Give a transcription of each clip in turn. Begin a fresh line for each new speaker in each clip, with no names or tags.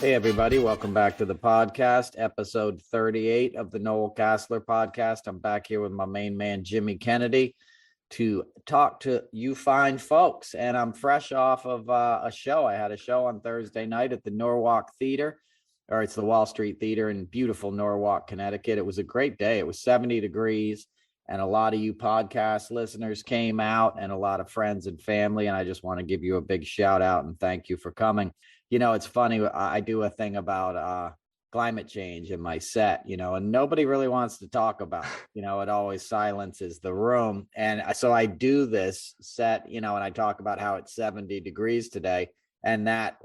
Hey, everybody. Welcome back to the podcast, episode 38 of the Noel Casler podcast. I'm back here with my main man, Jimmy Kennedy, to talk to you fine folks. And I'm fresh off of a show. I had a show on Thursday night at the Norwalk Theater, or it's the Wall Street Theater in beautiful Norwalk, Connecticut. It was a great day. It was 70 degrees. And a lot of you podcast listeners came out, and a lot of friends and family. And I just want to give you a big shout out and thank you for coming. You know, it's funny. I do a thing about climate change in my set, and nobody really wants to talk about it. It always silences the room. And so I do this set, and I talk about how it's 70 degrees today. And that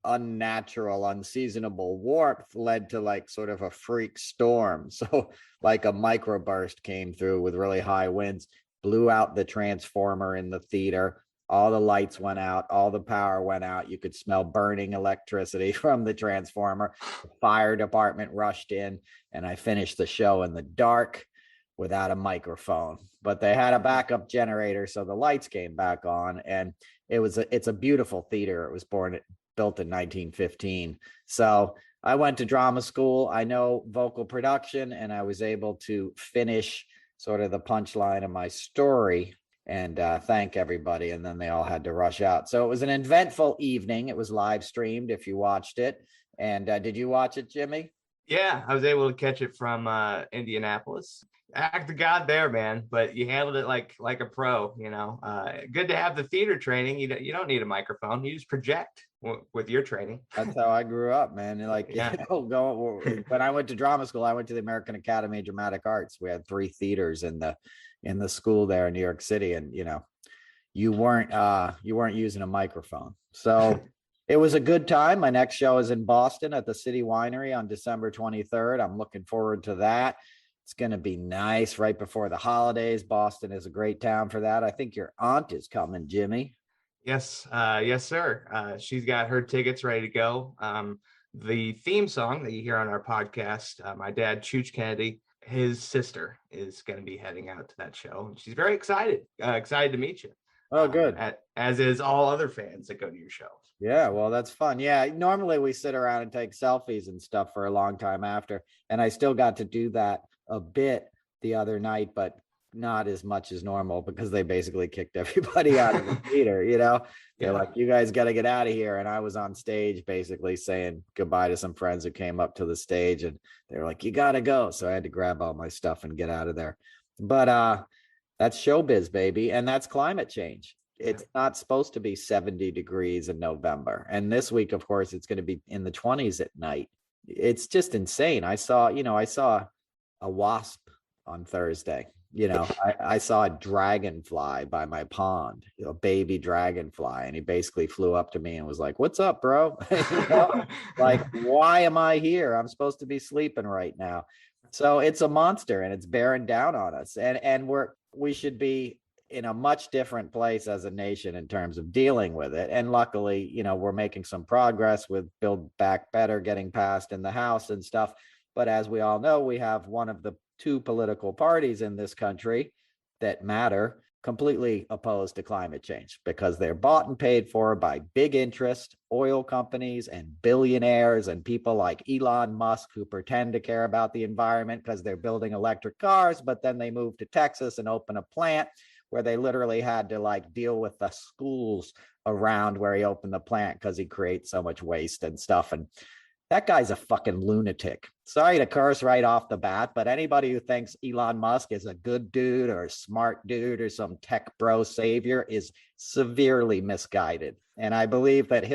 unnatural, unseasonable warmth led to like sort of a freak storm. So like a microburst came through with really high winds, blew out the transformer in the theater. All the lights went out, all the power went out. You could smell burning electricity from the transformer. The fire department rushed in, and I finished the show in the dark without a microphone. But they had a backup generator, so the lights came back on, and it's a beautiful theater. It was built in 1915. So I went to drama school. I know vocal production, and I was able to finish sort of the punchline of my story and thank everybody. And then they all had to rush out. So it was an eventful evening. It was live streamed if you watched it. And did you watch it, Jimmy?
Yeah, I was able to catch it from Indianapolis. Act of God there, man. But you handled it like a pro, Good to have the theater training. You don't need a microphone. You just project with your training.
That's how I grew up, man. When I went to drama school, I went to the American Academy of Dramatic Arts. We had 3 theaters in the school there in New York City, and you weren't using a microphone. So it was a good time. My next show is in Boston at the City Winery on December 23rd. I'm looking forward to that. It's going to be nice right before the holidays. Boston is a great town for that. I think your aunt is coming, Jimmy.
Yes, sir. She's got her tickets ready to go. The theme song that you hear on our podcast, my dad, Chooch Kennedy, his sister is going to be heading out to that show, and she's very excited to meet you.
Oh, good.
As is all other fans that go to your shows.
Yeah, well, that's fun. Yeah, normally we sit around and take selfies and stuff for a long time after, and I still got to do that a bit the other night, but not as much as normal because they basically kicked everybody out of the theater. They're like, you guys got to get out of here. And I was on stage basically saying goodbye to some friends who came up to the stage, and they were like, you got to go. So I had to grab all my stuff and get out of there. But that's showbiz, baby. And that's climate change. It's not supposed to be 70 degrees in November. And this week, of course, it's going to be in the 20s at night. It's just insane. I saw a wasp on Thursday. I saw a dragonfly by my pond, a baby dragonfly, and he basically flew up to me and was like, what's up, bro? Like, why am I here? I'm supposed to be sleeping right now. So it's a monster, and it's bearing down on us. And we should be in a much different place as a nation in terms of dealing with it. And luckily, we're making some progress with Build Back Better getting passed in the House and stuff. But as we all know, we have one of the 2 political parties in this country that matter completely opposed to climate change because they're bought and paid for by big interest, oil companies and billionaires and people like Elon Musk who pretend to care about the environment because they're building electric cars, but then they move to Texas and open a plant where they literally had to deal with the schools around where he opened the plant because he creates so much waste and stuff. And that guy's a fucking lunatic. Sorry to curse right off the bat, but anybody who thinks Elon Musk is a good dude or a smart dude or some tech bro savior is severely misguided. And I believe that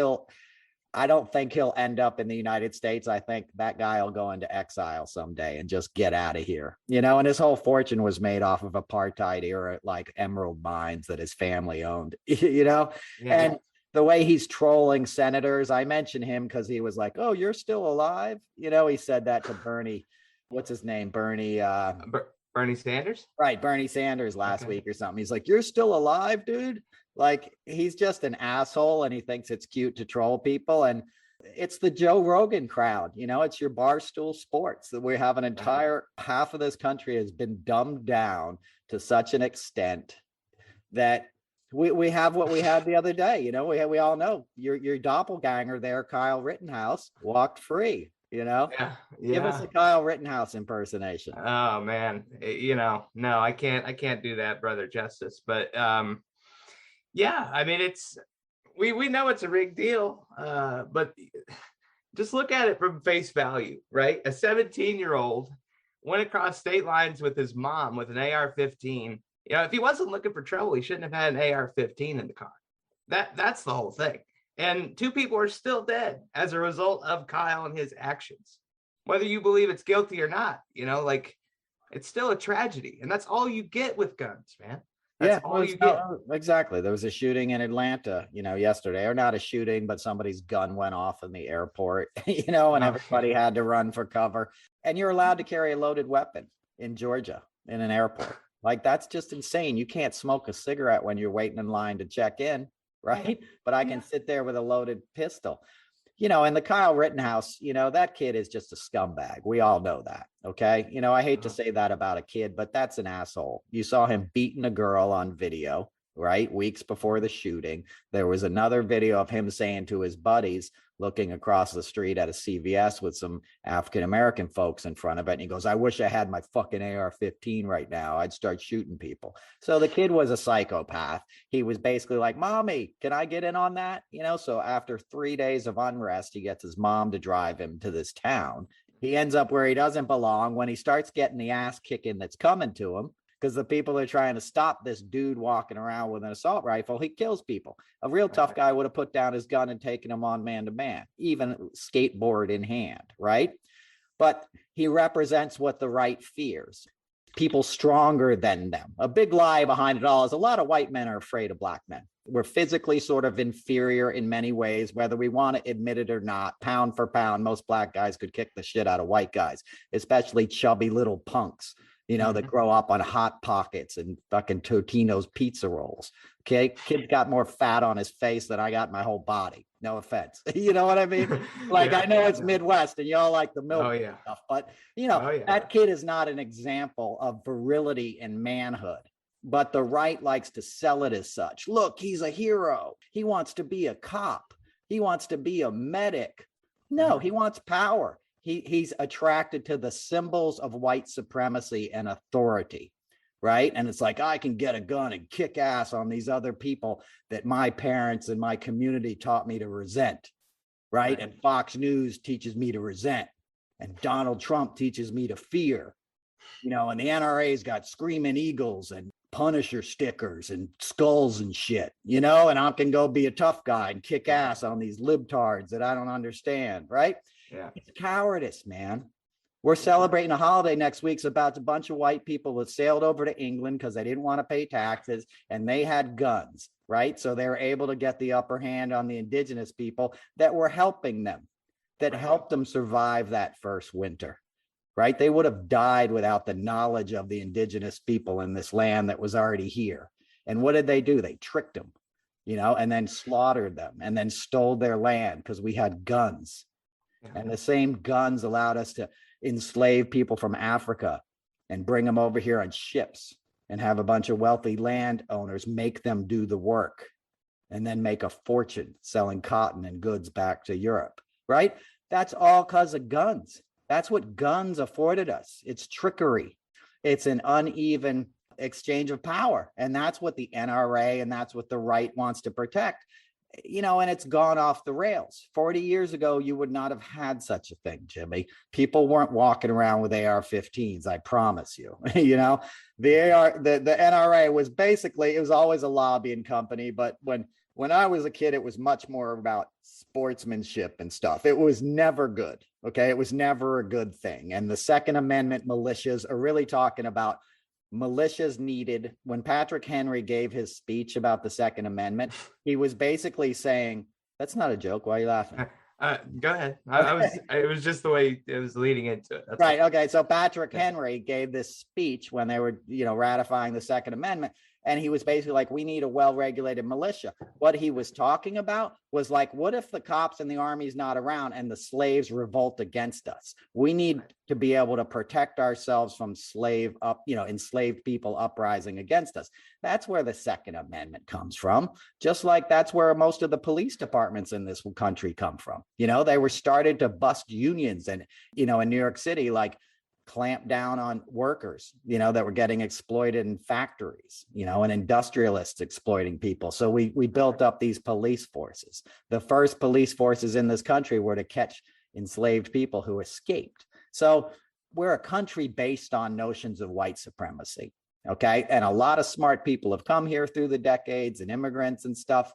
I don't think he'll end up in the United States. I think that guy will go into exile someday and just get out of here. And his whole fortune was made off of apartheid era, emerald mines that his family owned, Yeah. And the way he's trolling senators, I mentioned him because he was like, oh, you're still alive. He said that to Bernie. What's his name? Bernie
Sanders?
Right. Bernie Sanders last week or something. He's like, you're still alive, dude. He's just an asshole, and he thinks it's cute to troll people. And it's the Joe Rogan crowd. It's your Barstool Sports that we have an entire half of this country has been dumbed down to such an extent that we have what we had the other day. You know, we all know your doppelganger there, Kyle Rittenhouse, walked free. You know, give us a Kyle Rittenhouse impersonation.
Oh man, no, I can't do that, brother Justice. But yeah, I mean, we know it's a rigged deal, but just look at it from face value, right? A 17-year-old went across state lines with his mom with an AR-15. If he wasn't looking for trouble, he shouldn't have had an AR-15 in the car. That's the whole thing. And 2 people are still dead as a result of Kyle and his actions. Whether you believe it's guilty or not, it's still a tragedy. And that's all you get with guns, man. That's all you get.
Exactly. There was a shooting in Atlanta, yesterday, or not a shooting, but somebody's gun went off in the airport, and everybody had to run for cover. And you're allowed to carry a loaded weapon in Georgia in an airport. Like, that's just insane. You can't smoke a cigarette when you're waiting in line to check in, right? But I can sit there with a loaded pistol. And the Kyle Rittenhouse, that kid is just a scumbag. We all know that. Okay. I hate to say that about a kid, but that's an asshole. You saw him beating a girl on video, right? Weeks before the shooting. There was another video of him saying to his buddies, looking across the street at a CVS with some African-American folks in front of it. And he goes, I wish I had my fucking AR-15 right now. I'd start shooting people. So the kid was a psychopath. He was basically like, Mommy, can I get in on that? So after 3 days of unrest, he gets his mom to drive him to this town. He ends up where he doesn't belong. When he starts getting the ass kicking that's coming to him, because the people are trying to stop this dude walking around with an assault rifle, he kills people. A real tough guy would have put down his gun and taken him on man to man, even skateboard in hand, right? But he represents what the right fears. People stronger than them. A big lie behind it all is a lot of white men are afraid of black men. We're physically sort of inferior in many ways, whether we want to admit it or not. Pound for pound, most black guys could kick the shit out of white guys, especially chubby little punks. That grow up on Hot Pockets and fucking Totino's pizza rolls. Okay. Kid got more fat on his face than I got my whole body. No offense. You know what I mean? Like, I know it's Midwest and y'all like the milk stuff, but that kid is not an example of virility and manhood, but the right likes to sell it as such. Look, he's a hero. He wants to be a cop. He wants to be a medic. No, he wants power. He's attracted to the symbols of white supremacy and authority, right? And it's like, I can get a gun and kick ass on these other people that my parents and my community taught me to resent, right? And Fox News teaches me to resent, and Donald Trump teaches me to fear, and the NRA's got screaming eagles and Punisher stickers and skulls and shit, and I can go be a tough guy and kick ass on these libtards that I don't understand, right? Yeah. It's cowardice, man. We're celebrating a holiday next week. It's about a bunch of white people that sailed over to England because they didn't want to pay taxes and they had guns, right? So they were able to get the upper hand on the indigenous people that were helping them, that helped them survive that first winter, right? They would have died without the knowledge of the indigenous people in this land that was already here. And what did they do? They tricked them, and then slaughtered them and then stole their land because we had guns. And the same guns allowed us to enslave people from Africa and bring them over here on ships and have a bunch of wealthy landowners make them do the work and then make a fortune selling cotton and goods back to Europe, right? That's all because of guns. That's what guns afforded us. It's trickery. It's an uneven exchange of power. And that's what the NRA and that's what the right wants to protect. And it's gone off the rails. 40 years ago, you would not have had such a thing, Jimmy. People weren't walking around with AR-15s, I promise you. The NRA was basically, it was always a lobbying company, but when I was a kid, it was much more about sportsmanship and stuff. It was never good, okay? It was never a good thing. And the Second Amendment militias are really talking about militias needed. When Patrick Henry gave his speech about the Second Amendment, he was basically saying, that's not a joke. Why are you laughing?
Go ahead. It was just the way it was leading into it. That's
right. Okay. So Patrick Henry gave this speech when they were, ratifying the Second Amendment. And he was basically like, we need a well-regulated militia. What he was talking about was like, what if the cops and the army's not around and the slaves revolt against us? We need to be able to protect ourselves from enslaved people uprising against us. That's where the Second Amendment comes from. Just like that's where most of the police departments in this country come from. They were started to bust unions and, in New York City, like clamp down on workers, that were getting exploited in factories, and industrialists exploiting people. So we built up these police forces. The first police forces in this country were to catch enslaved people who escaped. So we're a country based on notions of white supremacy. Okay. And a lot of smart people have come here through the decades, and immigrants and stuff,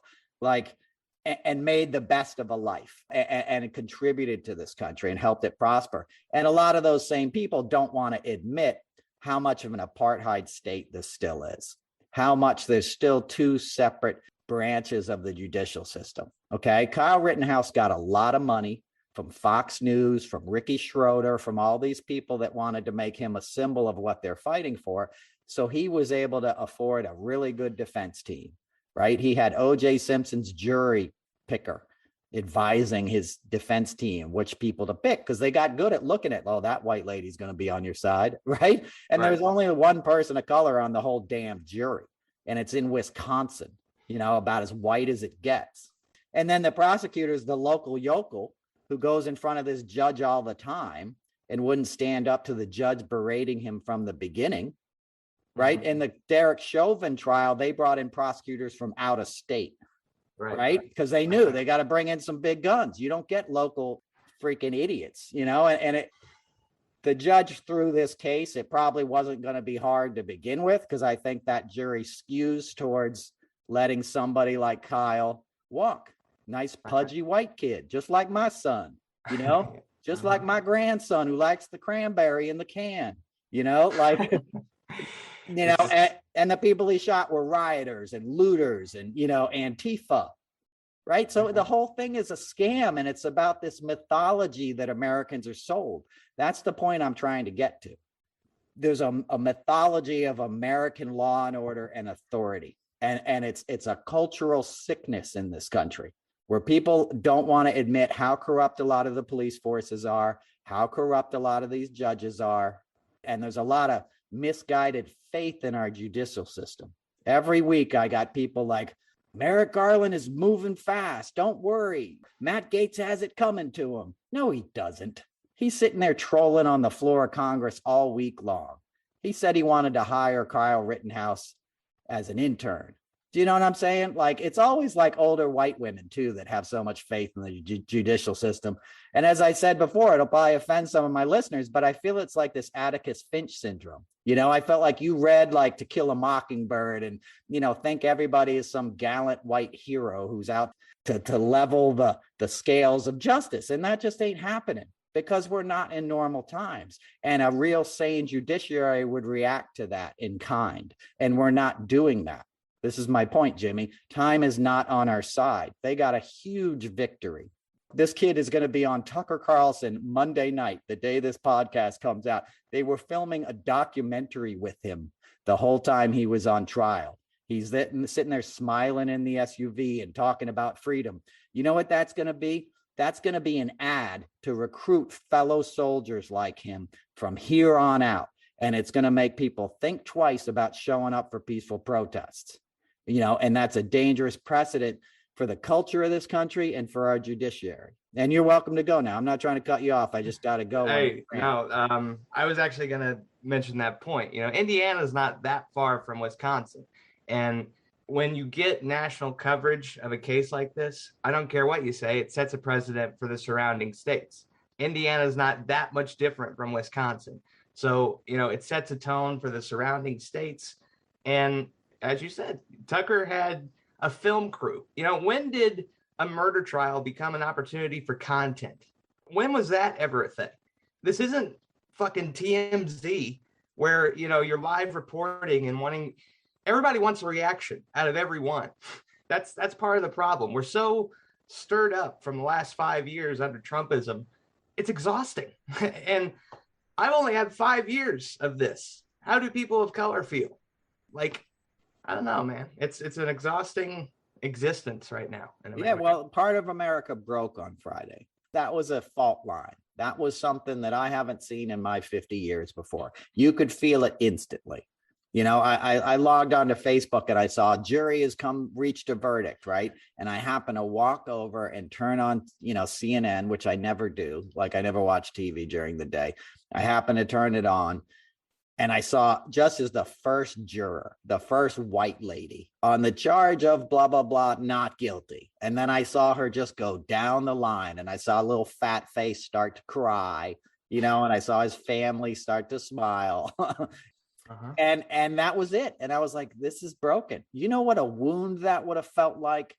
and made the best of a life and contributed to this country and helped it prosper. And a lot of those same people don't want to admit how much of an apartheid state this still is, how much there's still two separate branches of the judicial system. Okay. Kyle Rittenhouse got a lot of money from Fox News, from Ricky Schroeder, from all these people that wanted to make him a symbol of what they're fighting for. So he was able to afford a really good defense team. Right? He had O.J. Simpson's jury picker advising his defense team which people to pick, because they got good at looking at, that white lady's going to be on your side, right? And there's only one person of color on the whole damn jury, and it's in Wisconsin, about as white as it gets. And then the prosecutor's the local yokel who goes in front of this judge all the time and wouldn't stand up to the judge berating him from the beginning. Right. In the Derek Chauvin trial, they brought in prosecutors from out of state. Right. Because they knew they got to bring in some big guns. You don't get local freaking idiots, and the judge threw this case. It probably wasn't going to be hard to begin with, because I think that jury skews towards letting somebody like Kyle walk. Nice, pudgy white kid, just like my son, just like my grandson who likes the cranberry in the can, and the people he shot were rioters and looters and, Antifa, right? So the whole thing is a scam, and it's about this mythology that Americans are sold. That's the point I'm trying to get to. There's a mythology of American law and order and authority. And it's a cultural sickness in this country, where people don't want to admit how corrupt a lot of the police forces are, how corrupt a lot of these judges are. And there's a lot of misguided faith in our judicial system. Every week I got people like, Merrick Garland is moving fast. Don't worry. Matt Gaetz has it coming to him. No, he doesn't. He's sitting there trolling on the floor of Congress all week long. He said he wanted to hire Kyle Rittenhouse as an intern. Do you know what I'm saying? It's always like older white women too that have so much faith in the judicial system. And as I said before, it'll probably offend some of my listeners, but I feel it's like this Atticus Finch syndrome. I felt like you read like To Kill a Mockingbird and, think everybody is some gallant white hero who's out to level the scales of justice. And that just ain't happening, because we're not in normal times. And a real sane judiciary would react to that in kind. And we're not doing that. This is my point, Jimmy. Time is not on our side. They got a huge victory. This kid is going to be on Tucker Carlson Monday night, the day this podcast comes out. They were filming a documentary with him the whole time he was on trial. He's sitting there smiling in the SUV and talking about freedom. You know what that's going to be? That's going to be an ad to recruit fellow soldiers like him from here on out. And it's going to make people think twice about showing up for peaceful protests. And that's a dangerous precedent for the culture of this country and for our judiciary. And you're welcome to go now. I'm not trying to cut you off. I just got to go.
Hey, no, I was actually going to mention that point. Indiana is not that far from Wisconsin. And when you get national coverage of a case like this, I don't care what you say, it sets a precedent for the surrounding states. Indiana is not that much different from Wisconsin. So, it sets a tone for the surrounding states. And as you said, Tucker had a film crew. When did a murder trial become an opportunity for content? When was that ever a thing? This isn't fucking TMZ where, you're live reporting and everybody wants a reaction out of everyone. That's part of the problem. We're so stirred up from the last 5 years under Trumpism. It's exhausting. And I've only had 5 years of this. How do people of color feel? I don't know, man. It's an exhausting existence right now in
Yeah,
America.
well, part of America broke on Friday. That was a fault line. That was something that I haven't seen in my 50 years before. You could feel it instantly. You know, I logged onto Facebook and I saw jury has reached a verdict, right? And I happen to walk over and turn on, CNN, which I never do. Like, I never watch TV during the day. I happen to turn it on. And I saw just as the first juror, the first white lady on the charge of blah, blah, blah, not guilty. And then I saw her just go down the line, and I saw a little fat face start to cry, and I saw his family start to smile. And that was it. And I was like, this is broken. You know what a wound that would have felt like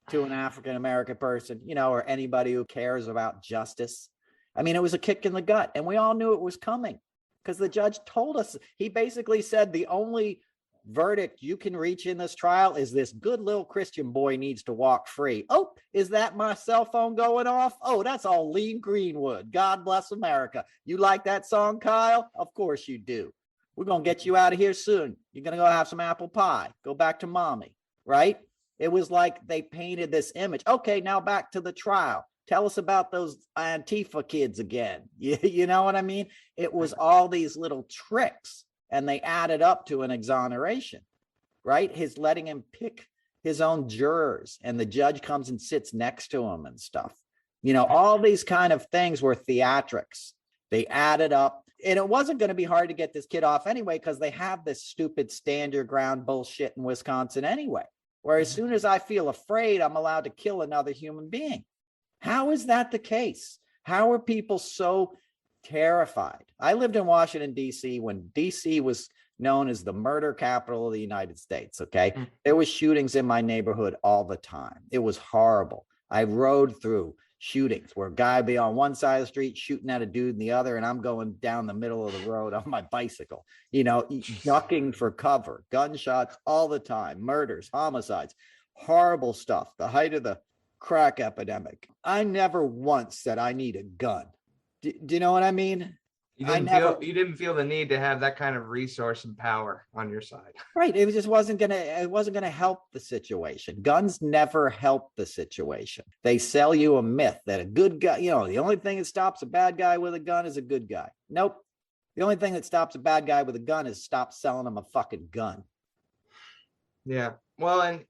to an African-American person, or anybody who cares about justice. I mean, it was a kick in the gut, and we all knew it was coming. Because the judge told us, he basically said the only verdict you can reach in this trial is this good little Christian boy needs to walk free. Oh, is that my cell phone going off? Oh, that's all Lee Greenwood. God bless America. You like that song, Kyle? Of course you do. We're going to get you out of here soon. You're going to go have some apple pie. Go back to mommy, right? It was like they painted this image. Okay, now back to the trial. Tell us about those Antifa kids again. You know what I mean? It was all these little tricks, and they added up to an exoneration, right? His letting him pick his own jurors, and the judge comes and sits next to him and stuff. All these kind of things were theatrics. They added up, and it wasn't going to be hard to get this kid off anyway, because they have this stupid stand your ground bullshit in Wisconsin anyway, where as soon as I feel afraid, I'm allowed to kill another human being. How is that the case? How are people so terrified? I lived in Washington, D.C. when D.C. was known as the murder capital of the United States, okay? There was shootings in my neighborhood all the time. It was horrible. I rode through shootings where a guy be on one side of the street shooting at a dude in the other, and I'm going down the middle of the road on my bicycle, ducking for cover, gunshots all the time, murders, homicides, horrible stuff, the height of the crack epidemic. I never once said I need a gun. Do you know what I mean?
You didn't feel the need to have that kind of resource and power on your side.
Right. It just wasn't gonna help the situation. Guns never help the situation. They sell you a myth that a good guy, the only thing that stops a bad guy with a gun is a good guy. Nope. The only thing that stops a bad guy with a gun is stop selling him a fucking gun.
Yeah. Well, and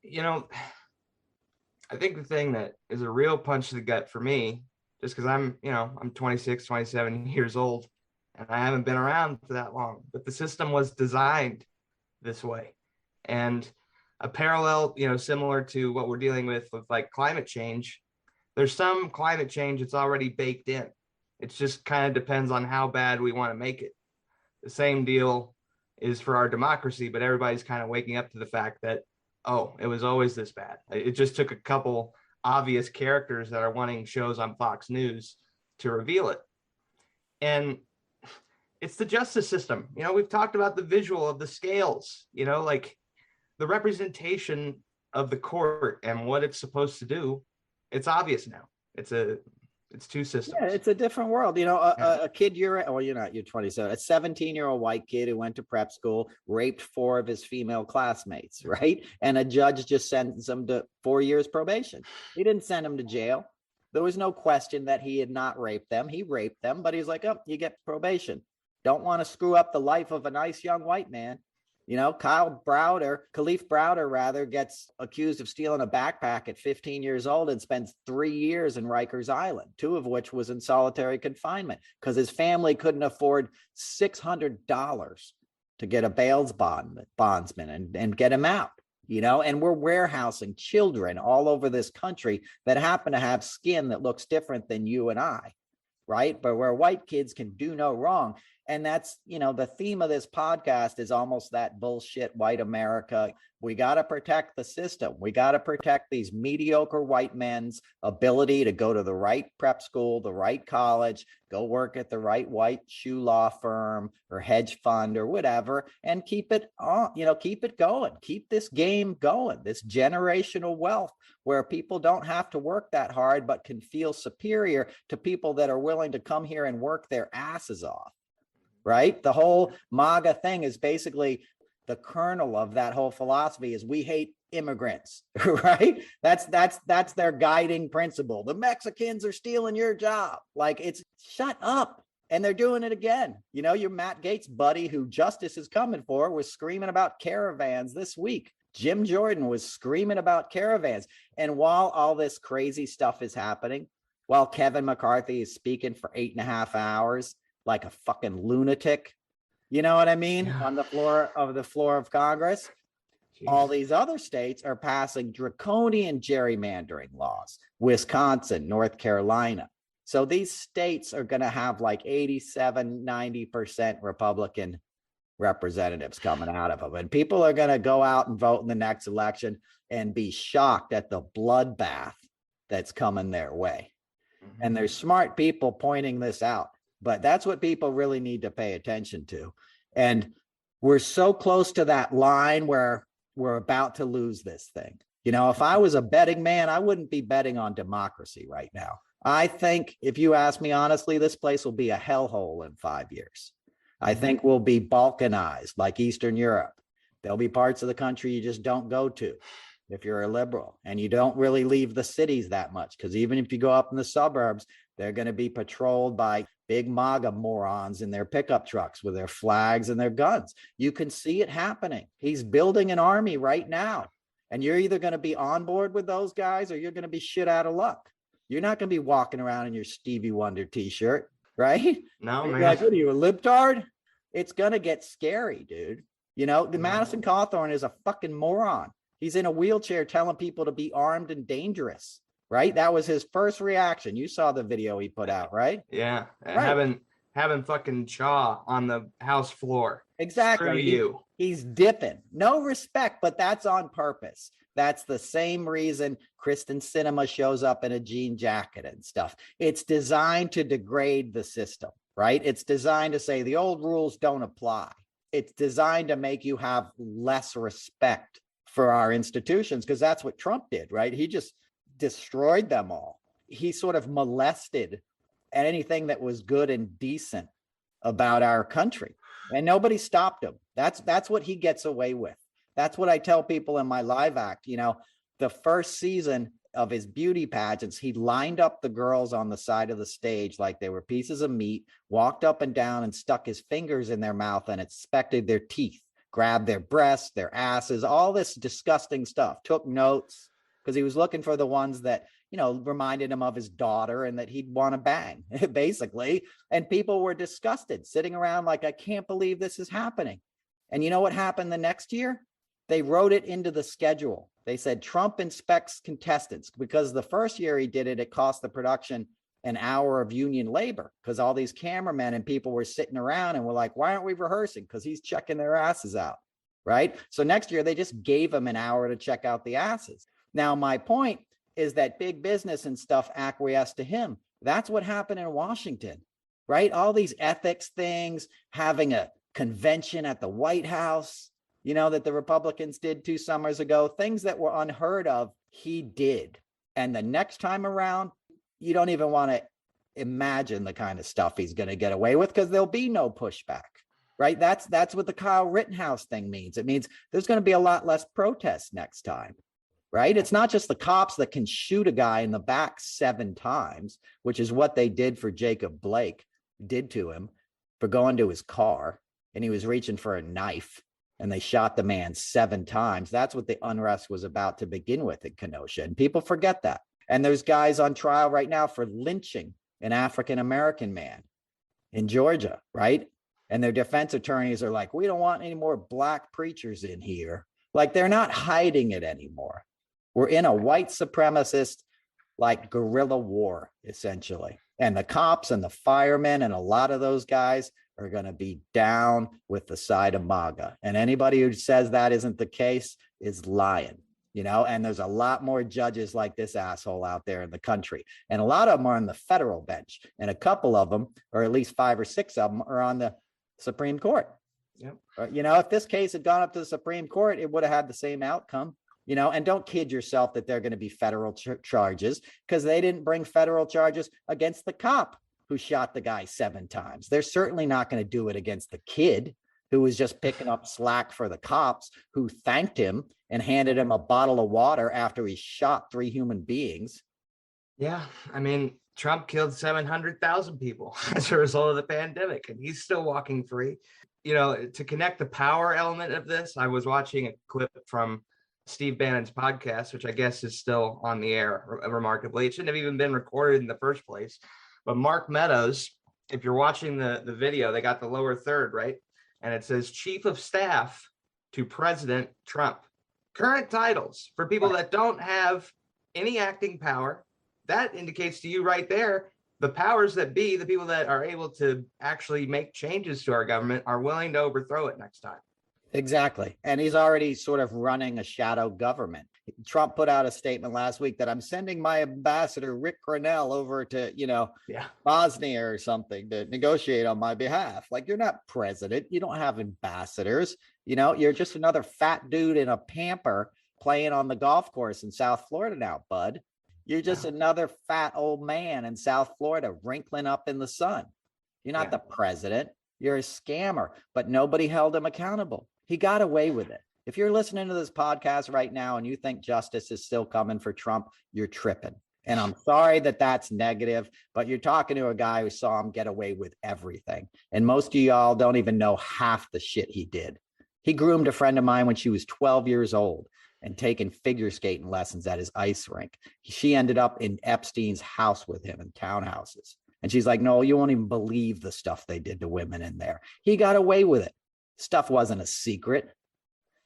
I think the thing that is a real punch to the gut for me, just because I'm 26, 27 years old, and I haven't been around for that long, but the system was designed this way. And a parallel, similar to what we're dealing with like climate change, there's some climate change that's already baked in. It just kind of depends on how bad we want to make it. The same deal is for our democracy, but everybody's kind of waking up to the fact that, oh, it was always this bad. It just took a couple obvious characters that are wanting shows on Fox News to reveal it. And it's the justice system. We've talked about the visual of the scales, like the representation of the court and what it's supposed to do. It's obvious now. It's two systems.
Yeah, it's a different world. A kid you're 27, a 17-year-old white kid who went to prep school, raped 4 of his female classmates, right? And a judge just sends him to 4 years probation. He didn't send him to jail. There was no question that he had not raped them. He raped them, but he's like, oh, you get probation. Don't want to screw up the life of a nice young white man. Khalif Browder gets accused of stealing a backpack at 15 years old and spends 3 years in Rikers Island, 2 of which was in solitary confinement because his family couldn't afford $600 to get a bail bondsman and get him out. And we're warehousing children all over this country that happen to have skin that looks different than you and I, right? But where white kids can do no wrong. And that's, the theme of this podcast is almost that bullshit white America. We got to protect the system. We got to protect these mediocre white men's ability to go to the right prep school, the right college, go work at the right white shoe law firm or hedge fund or whatever, and keep it on, keep it going, keep this game going, this generational wealth where people don't have to work that hard, but can feel superior to people that are willing to come here and work their asses off. Right? The whole MAGA thing is basically the kernel of that whole philosophy is we hate immigrants, right? That's their guiding principle. The Mexicans are stealing your job. Like, it's shut up. And they're doing it again. You know, your Matt Gaetz buddy, who justice is coming for, was screaming about caravans this week. Jim Jordan was screaming about caravans. And while all this crazy stuff is happening, while Kevin McCarthy is speaking for 8.5 hours like a fucking lunatic, you know what I mean? Yeah. On the floor of Congress, jeez, all these other states are passing draconian gerrymandering laws. Wisconsin, North Carolina. So these states are going to have like 87, 90% Republican representatives coming out of them. And people are going to go out and vote in the next election and be shocked at the bloodbath that's coming their way. Mm-hmm. And there's smart people pointing this out, but that's what people really need to pay attention to. And we're so close to that line where we're about to lose this thing. You know, if I was a betting man, I wouldn't be betting on democracy right now. I think, if you ask me honestly, this place will be a hellhole in 5 years. I think we'll be balkanized like Eastern Europe. There'll be parts of the country you just don't go to if you're a liberal, and you don't really leave the cities that much, because even if you go up in the suburbs, they're going to be patrolled by big MAGA morons in their pickup trucks with their flags and their guns. You can see it happening. He's building an army right now, and you're either going to be on board with those guys or you're going to be shit out of luck. You're not going to be walking around in your Stevie Wonder t-shirt, right?
No, man.
Like, what are you, a libtard? It's going to get scary, dude. You know, Madison Cawthorn is a fucking moron. He's in a wheelchair telling people to be armed and dangerous, right? That was his first reaction. You saw the video he put out, right?
Yeah. Right. Having fucking Chaw on the House floor.
Exactly.
Screw you.
He's dipping. No respect, but that's on purpose. That's the same reason Kristen Sinema shows up in a jean jacket and stuff. It's designed to degrade the system, right? It's designed to say the old rules don't apply. It's designed to make you have less respect for our institutions, because that's what Trump did, right? He just destroyed them all. He sort of molested anything that was good and decent about our country, and nobody stopped him. That's what he gets away with. That's what I tell people in my live act. You know, the first season of his beauty pageants, he lined up the girls on the side of the stage like they were pieces of meat, walked up and down and stuck his fingers in their mouth and inspected their teeth, grabbed their breasts, their asses, all this disgusting stuff, took notes, because he was looking for the ones that, you know, reminded him of his daughter and that he'd want to bang, basically. And people were disgusted, sitting around like, I can't believe this is happening. And you know what happened the next year? They wrote it into the schedule. They said Trump inspects contestants, because the first year he did it, it cost the production an hour of union labor, because all these cameramen and people were sitting around and were like, why aren't we rehearsing? Because he's checking their asses out, right? So next year they just gave him an hour to check out the asses. Now, my point is that big business and stuff acquiesced to him. That's what happened in Washington, right? All these ethics things, having a convention at the White House, you know, that the Republicans did 2 summers ago, things that were unheard of, he did. And the next time around, you don't even want to imagine the kind of stuff he's going to get away with, because there'll be no pushback, right? That's what the Kyle Rittenhouse thing means. It means there's going to be a lot less protests next time, right? It's not just the cops that can shoot a guy in the back 7 times, which is what they did for Jacob Blake, did to him for going to his car, and he was reaching for a knife, and they shot the man 7 times. That's what the unrest was about to begin with in Kenosha. And people forget that. And there's guys on trial right now for lynching an African-American man in Georgia, right? And their defense attorneys are like, we don't want any more black preachers in here. Like, they're not hiding it anymore. We're in a white supremacist, like, guerrilla war, essentially. And the cops and the firemen and a lot of those guys are going to be down with the side of MAGA. And anybody who says that isn't the case is lying, you know, and there's a lot more judges like this asshole out there in the country. And a lot of them are on the federal bench, and a couple of them, or at least 5 or 6 of them, are on the Supreme Court.
Yep.
You know, if this case had gone up to the Supreme Court, it would have had the same outcome. You know, and don't kid yourself that they're going to be federal charges, because they didn't bring federal charges against the cop who shot the guy 7 times. They're certainly not going to do it against the kid who was just picking up slack for the cops, who thanked him and handed him a bottle of water after he shot 3 human beings.
Yeah, I mean, Trump killed 700,000 people as a result of the pandemic, and he's still walking free. You know, to connect the power element of this, I was watching a clip from Steve Bannon's podcast, which I guess is still on the air, remarkably. It shouldn't have even been recorded in the first place. But Mark Meadows, if you're watching the video, they got the lower third, right? And it says Chief of Staff to President Trump. Current titles for people that don't have any acting power. That indicates to you right there, the powers that be, the people that are able to actually make changes to our government, are willing to overthrow it next time.
Exactly. And he's already sort of running a shadow government. Trump put out a statement last week that I'm sending my ambassador, Rick Grenell, over to, Bosnia or something to negotiate on my behalf. Like, you're not president. You don't have ambassadors. You're just another fat dude in a pamper playing on the golf course in South Florida now, bud. You're just another fat old man in South Florida wrinkling up in the sun. You're not the president. You're a scammer, but nobody held him accountable. He got away with it. If you're listening to this podcast right now and you think justice is still coming for Trump, you're tripping. And I'm sorry that that's negative, but you're talking to a guy who saw him get away with everything. And most of y'all don't even know half the shit he did. He groomed a friend of mine when she was 12 years old and taken figure skating lessons at his ice rink. She ended up in Epstein's house with him in townhouses. And she's like, no, you won't even believe the stuff they did to women in there. He got away with it. Stuff wasn't a secret.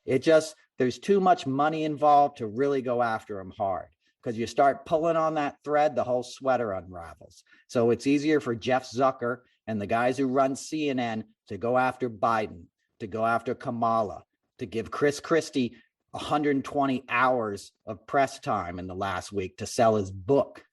There's too much money involved to really go after him hard, because you start pulling on that thread, the whole sweater unravels. So it's easier for Jeff Zucker and the guys who run CNN to go after Biden, to go after Kamala, to give Chris Christie 120 hours of press time in the last week to sell his book,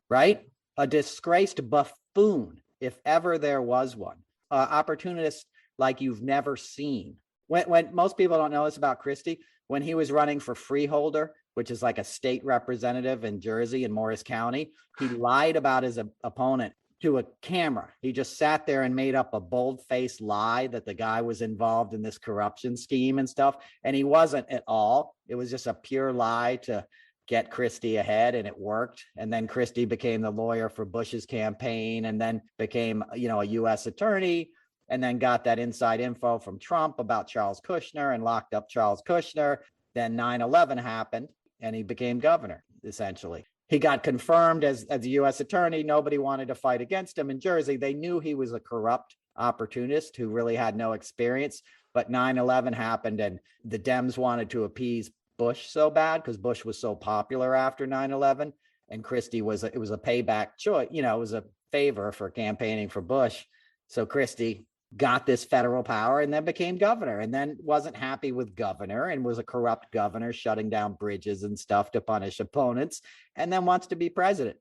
right? A disgraced buffoon, if ever there was one. Opportunist like you've never seen. When most people don't know this about Christie, when he was running for Freeholder, which is like a state representative in Jersey in Morris County, he lied about his opponent to a camera. He just sat there and made up a bold-faced lie that the guy was involved in this corruption scheme and stuff. And he wasn't at all. It was just a pure lie to get Christie ahead, and it worked. And then Christie became the lawyer for Bush's campaign, and then became, a U.S. attorney, and then got that inside info from Trump about Charles Kushner and locked up Charles Kushner. Then 9/11 happened, and he became governor, essentially. He got confirmed as a U.S. attorney. Nobody wanted to fight against him in Jersey. They knew he was a corrupt opportunist who really had no experience. But 9/11 happened, and the Dems wanted to appease Bush so bad because Bush was so popular after 9/11, and Christie it was a payback choice. It was a favor for campaigning for Bush. So Christie got this federal power and then became governor, and then wasn't happy with governor and was a corrupt governor, shutting down bridges and stuff to punish opponents, and then wants to be president.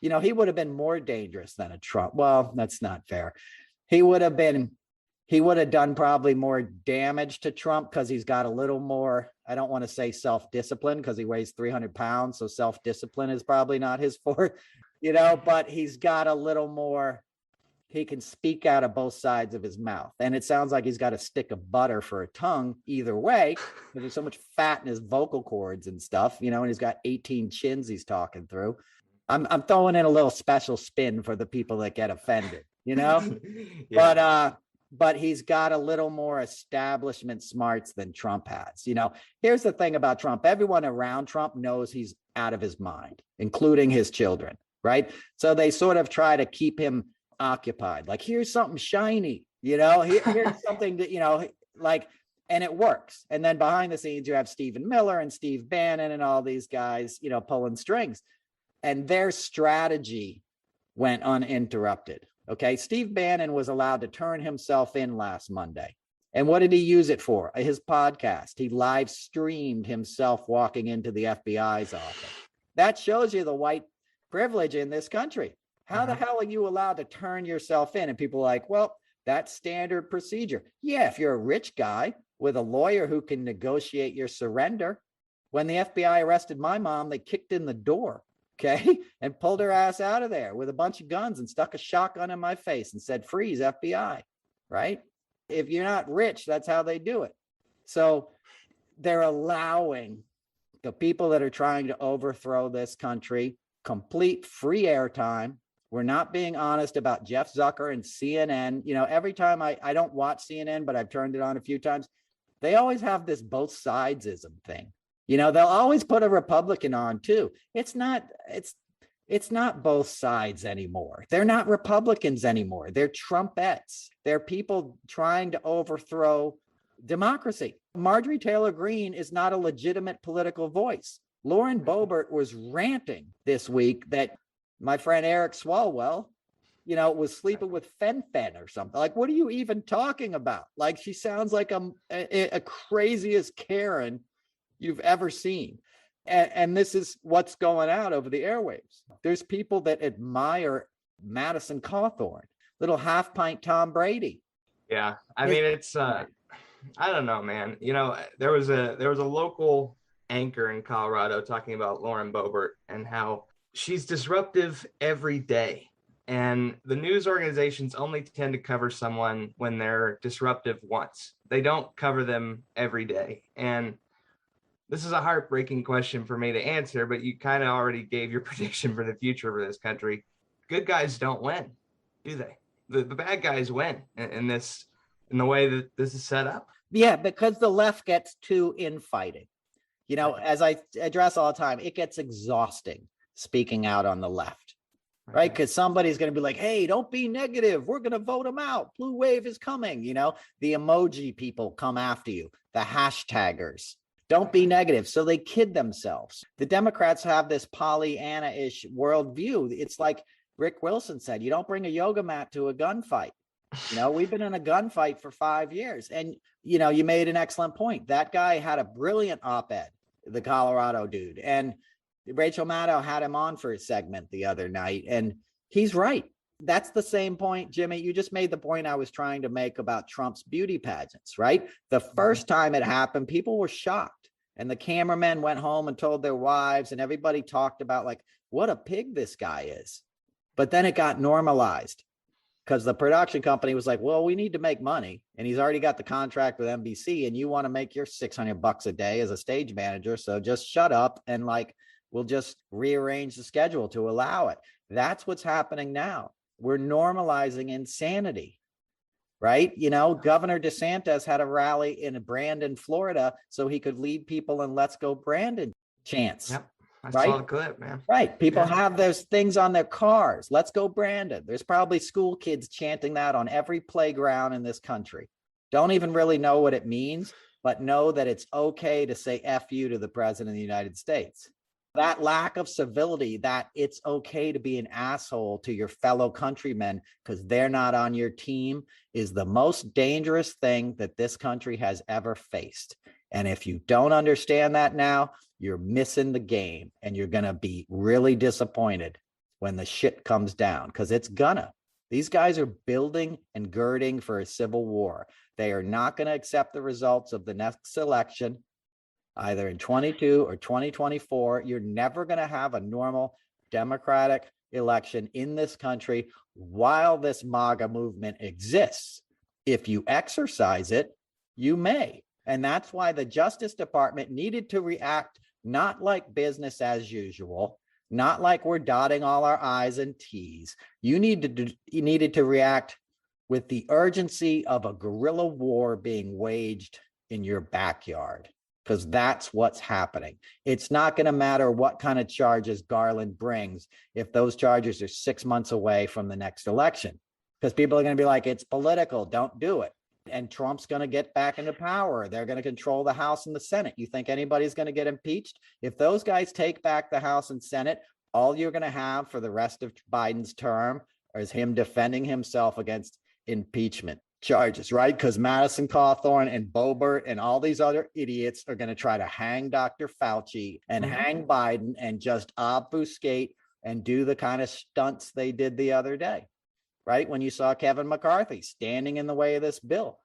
He would have been more dangerous than a Trump. Well, that's not fair. He would have done probably more damage to Trump because he's got a little more, I don't want to say self-discipline because he weighs 300 pounds. So self-discipline is probably not his forte, but he's got a little more. He can speak out of both sides of his mouth. And it sounds like he's got a stick of butter for a tongue either way, because there's so much fat in his vocal cords and stuff, and he's got 18 chins he's talking through. I'm throwing in a little special spin for the people that get offended, Yeah. But he's got a little more establishment smarts than Trump has. Here's the thing about Trump. Everyone around Trump knows he's out of his mind, including his children, right? So they sort of try to keep him occupied. Like, here's something shiny, here's something that, and it works. And then behind the scenes, you have Stephen Miller and Steve Bannon and all these guys, pulling strings, and their strategy went uninterrupted. Okay. Steve Bannon was allowed to turn himself in last Monday. And what did he use it for? His podcast. He live streamed himself walking into the FBI's office. That shows you the white privilege in this country. How the hell are you allowed to turn yourself in? And people are like, well, that's standard procedure. Yeah, if you're a rich guy with a lawyer who can negotiate your surrender. When the FBI arrested my mom, they kicked in the door, okay, and pulled her ass out of there with a bunch of guns and stuck a shotgun in my face and said, freeze, FBI, right? If you're not rich, that's how they do it. So they're allowing the people that are trying to overthrow this country complete free airtime. We're not being honest about Jeff Zucker and CNN. You know, every time I don't watch CNN, but I've turned it on a few times, they always have this both sidesism thing. You know, they'll always put a Republican on too. It's not both sides anymore. They're not Republicans anymore. They're Trumpettes. They're people trying to overthrow democracy. Marjorie Taylor Greene is not a legitimate political voice. Lauren Boebert was ranting this week that my friend Eric Swalwell, you know, was sleeping with Fen-Phen or something. Like, what are you even talking about? Like, she sounds like a craziest Karen you've ever seen. And this is what's going out over the airwaves. There's people that admire Madison Cawthorn, little half-pint Tom Brady.
Yeah, I mean, it's I don't know, man. You know, there was a local anchor in Colorado talking about Lauren Boebert and how she's disruptive every day. And the news organizations only tend to cover someone when they're disruptive once. They don't cover them every day. And this is a heartbreaking question for me to answer, but you kind of already gave your prediction for the future of this country. Good guys don't win, do they? The bad guys win in the way that this is set up.
Yeah, because the left gets too infighting. You know, as I address all the time, it gets exhausting speaking out on the left, right? Because somebody's going to be like, hey, don't be negative. We're going to vote them out. Blue wave is coming. You know, the emoji people come after you, the hashtaggers. Don't be negative. So they kid themselves. The Democrats have this Pollyanna-ish worldview. It's like Rick Wilson said, you don't bring a yoga mat to a gunfight. You know, we've been in a gunfight for 5 years. And, you know, you made an excellent point. That guy had a brilliant op-ed, the Colorado dude. And Rachel Maddow had him on for a segment the other night. And he's right. That's the same point, Jimmy. You just made the point I was trying to make about Trump's beauty pageants, right? The first time it happened, people were shocked. And the cameramen went home and told their wives, and everybody talked about, like, what a pig this guy is. But then it got normalized because the production company was like, well, we need to make money. And he's already got the contract with NBC, and you want to make your $600 a day as a stage manager. So just shut up and, like, we'll just rearrange the schedule to allow it. That's what's happening now. We're normalizing insanity, right? You know, Governor DeSantis had a rally in Brandon, Florida, so he could lead people in Let's Go Brandon chants.
Yep. I
right?
saw the clip, man.
Right. People have those things on their cars. Let's go Brandon. There's probably school kids chanting that on every playground in this country. Don't even really know what it means, but know that it's okay to say F you to the president of the United States. That lack of civility, that it's okay to be an asshole to your fellow countrymen because they're not on your team, is the most dangerous thing that this country has ever faced. And if you don't understand that now, you're missing the game, and you're going to be really disappointed when the shit comes down, because it's gonna. These guys are building and girding for a civil war. They are not going to accept the results of the next election, either in 22 or 2024. You're never going to have a normal democratic election in this country while this MAGA movement exists. If you exercise it, you may. And that's why the Justice Department needed to react not like business as usual, not like we're dotting all our I's and T's. You needed to react with the urgency of a guerrilla war being waged in your backyard, because that's what's happening. It's not going to matter what kind of charges Garland brings if those charges are 6 months away from the next election, because people are going to be like, it's political, don't do it. And Trump's going to get back into power. They're going to control the House and the Senate. You think anybody's going to get impeached? If those guys take back the House and Senate, all you're going to have for the rest of Biden's term is him defending himself against impeachment charges, right? Because Madison Cawthorn and Boebert and all these other idiots are going to try to hang Dr. Fauci and hang Biden and just obfuscate and do the kind of stunts they did the other day, right? When you saw Kevin McCarthy standing in the way of this bill.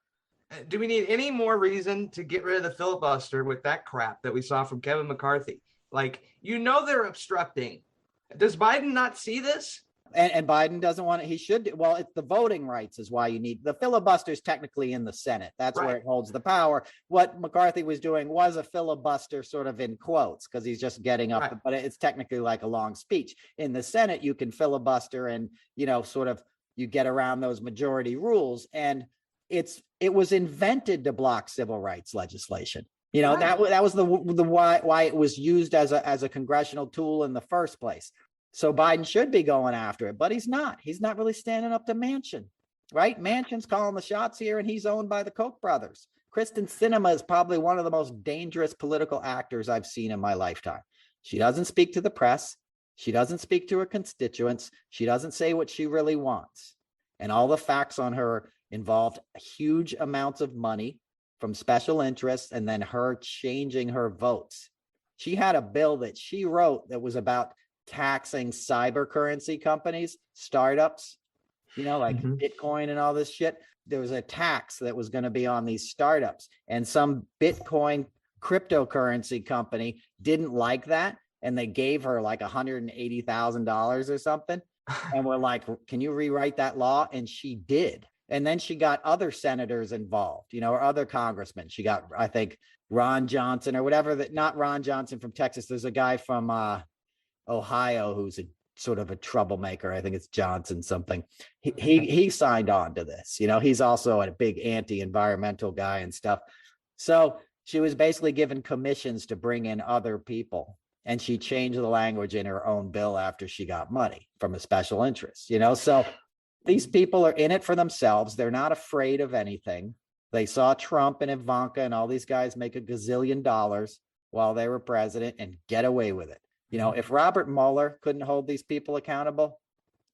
Do we need any more reason to get rid of the filibuster with that crap that we saw from Kevin McCarthy? Like, you know, they're obstructing. Does Biden not see this?
And Biden doesn't want it. He should. Well, it's the voting rights is why you need the filibusters technically in the Senate. That's where it holds the power. What McCarthy was doing was a filibuster sort of in quotes because he's just getting up, but it's technically like a long speech. In the Senate, you can filibuster and, sort of you get around those majority rules. And it was invented to block civil rights legislation. That was the why it was used as a congressional tool in the first place. So Biden should be going after it, but he's not. He's not really standing up to Manchin, right? Manchin's calling the shots here, and he's owned by the Koch brothers. Kristen Sinema is probably one of the most dangerous political actors I've seen in my lifetime. She doesn't speak to the press. She doesn't speak to her constituents. She doesn't say what she really wants. And all the facts on her involved huge amounts of money from special interests and then her changing her votes. She had a bill that she wrote that was about taxing cyber currency companies, startups, like Bitcoin and all this shit. There was a tax that was going to be on these startups, and some Bitcoin cryptocurrency company didn't like that, and they gave her like $180,000 or something, and we're like, can you rewrite that law? And she did. And then she got other senators involved, or other congressmen. She got, I think, Ron Johnson or whatever, that not Ron Johnson from Texas. There's a guy from Ohio who's a sort of a troublemaker. I think it's Johnson something. He signed on to this. He's also a big anti-environmental guy and stuff. So she was basically given commissions to bring in other people, and she changed the language in her own bill after she got money from a special interest. So these people are in it for themselves. They're not afraid of anything. They saw Trump and Ivanka and all these guys make $1 gazillion while they were president and get away with it. If Robert Mueller couldn't hold these people accountable,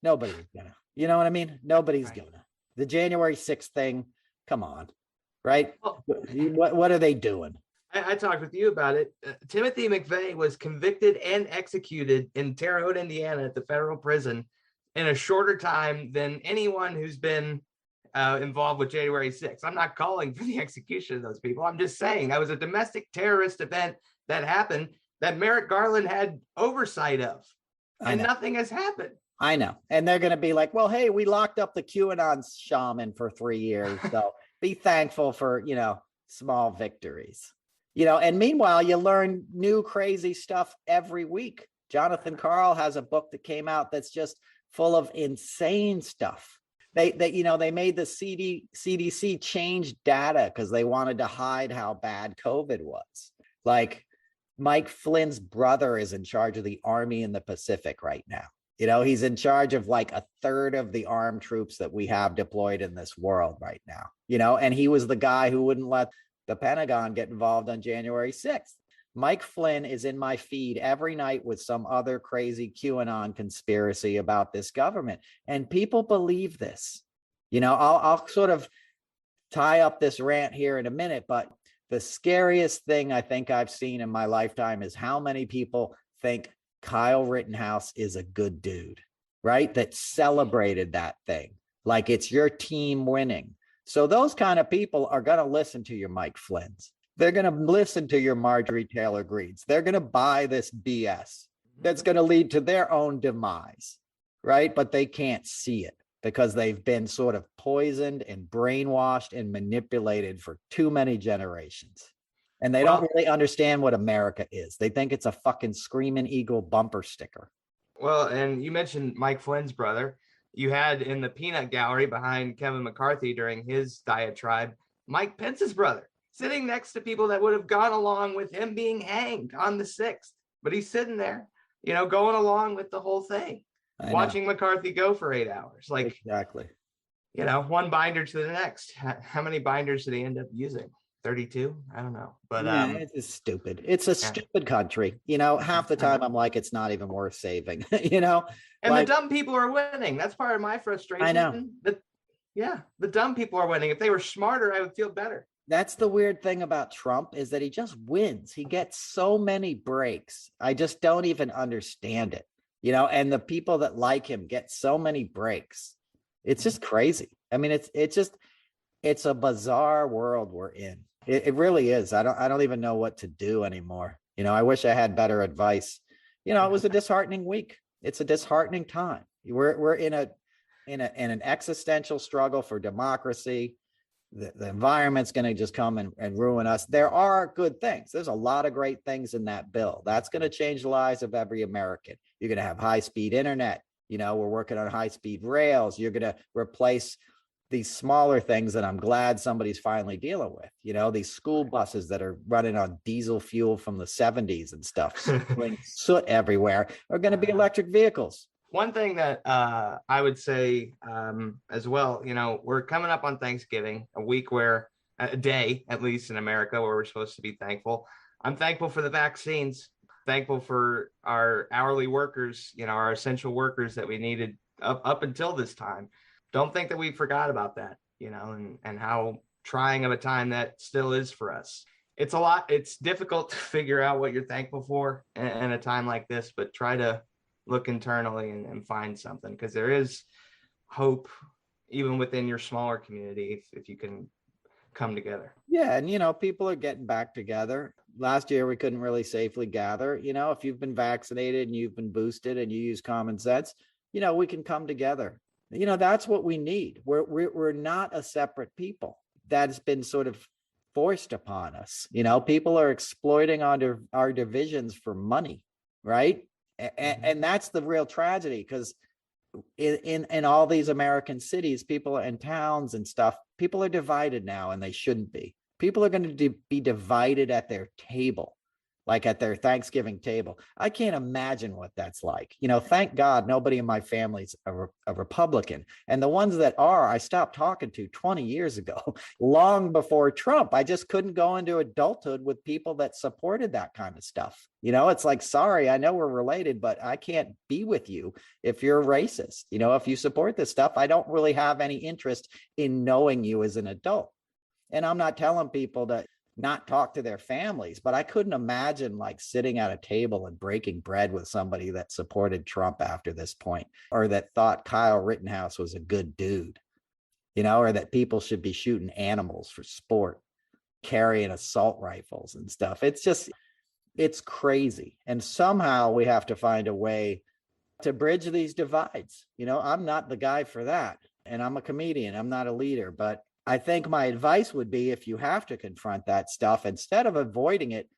nobody's gonna. You know what I mean? Nobody's gonna. The January 6th thing, come on, right? What are they doing?
I talked with you about it. Timothy McVeigh was convicted and executed in Terre Haute, Indiana at the federal prison in a shorter time than anyone who's been involved with January 6th. I'm not calling for the execution of those people. I'm just saying that was a domestic terrorist event that happened that Merrick Garland had oversight of, and nothing has happened.
I know. And they're going to be like, well, hey, we locked up the QAnon shaman for 3 years. So be thankful for, small victories, and meanwhile, you learn new crazy stuff every week. Jonathan Karl has a book that came out that's just full of insane stuff. They made the CDC change data because they wanted to hide how bad COVID was. Like, Mike Flynn's brother is in charge of the Army in the Pacific right now. He's in charge of like 1/3 of the armed troops that we have deployed in this world right now, and he was the guy who wouldn't let the Pentagon get involved on January 6th. Mike Flynn is in my feed every night with some other crazy QAnon conspiracy about this government. And people believe this. I'll sort of tie up this rant here in a minute, but the scariest thing I think I've seen in my lifetime is how many people think Kyle Rittenhouse is a good dude, right? That celebrated that thing. Like it's your team winning. So those kind of people are going to listen to your Mike Flynn's. They're going to listen to your Marjorie Taylor Greenes. They're going to buy this BS that's going to lead to their own demise, right? But they can't see it because they've been sort of poisoned and brainwashed and manipulated for too many generations. And they don't really understand what America is. They think it's a fucking Screaming Eagle bumper sticker.
Well, and you mentioned Mike Flynn's brother. You had in the peanut gallery behind Kevin McCarthy during his diatribe, Mike Pence's brother, sitting next to people that would have gone along with him being hanged on the 6th. But he's sitting there, going along with the whole thing, watching McCarthy go for 8 hours. Like,
exactly.
One binder to the next. How many binders did he end up using? 32? I don't know. But
it's just stupid. It's a stupid country. Half the time I'm like, it's not even worth saving,
And the dumb people are winning. That's part of my frustration.
I know.
The dumb people are winning. If they were smarter, I would feel better.
That's the weird thing about Trump is that he just wins. He gets so many breaks. I just don't even understand it, and the people that like him get so many breaks. It's just crazy. I mean, it's a bizarre world we're in. It really is. I don't even know what to do anymore. I wish I had better advice. It was a disheartening week. It's a disheartening time. We're in an existential struggle for democracy. The environment's going to just come and ruin us. There are good things. There's a lot of great things in that bill. That's going to change the lives of every American. You're going to have high-speed internet. We're working on high-speed rails. You're going to replace these smaller things that I'm glad somebody's finally dealing with. These school buses that are running on diesel fuel from the 70s and stuff, spraying soot everywhere, are going to be electric vehicles.
One thing that I would say as well, we're coming up on Thanksgiving, a day, at least in America, where we're supposed to be thankful. I'm thankful for the vaccines, thankful for our hourly workers, our essential workers that we needed up until this time. Don't think that we forgot about that, and how trying of a time that still is for us. It's a lot. It's difficult to figure out what you're thankful for in a time like this, but try to look internally and find something, because there is hope even within your smaller community if you can come together.
Yeah. And, people are getting back together. Last year, we couldn't really safely gather. If you've been vaccinated and you've been boosted and you use common sense, we can come together. That's what we need. We're not a separate people. That's been sort of forced upon us. People are exploiting our divisions for money, right? And that's the real tragedy, because in all these American cities, people and towns and stuff, people are divided now, and they shouldn't be. People are going to be divided at their table, like at their Thanksgiving table. I can't imagine what that's like. Thank God nobody in my family's a Republican. And the ones that are, I stopped talking to 20 years ago, long before Trump. I just couldn't go into adulthood with people that supported that kind of stuff. It's like, sorry, I know we're related, but I can't be with you if you're racist. If you support this stuff, I don't really have any interest in knowing you as an adult. And I'm not telling people to not talk to their families, but I couldn't imagine like sitting at a table and breaking bread with somebody that supported Trump after this point, or that thought Kyle Rittenhouse was a good dude, or that people should be shooting animals for sport, carrying assault rifles and stuff. It's crazy. And somehow we have to find a way to bridge these divides. I'm not the guy for that. And I'm a comedian. I'm not a leader, but I think my advice would be, if you have to confront that stuff, instead of avoiding it,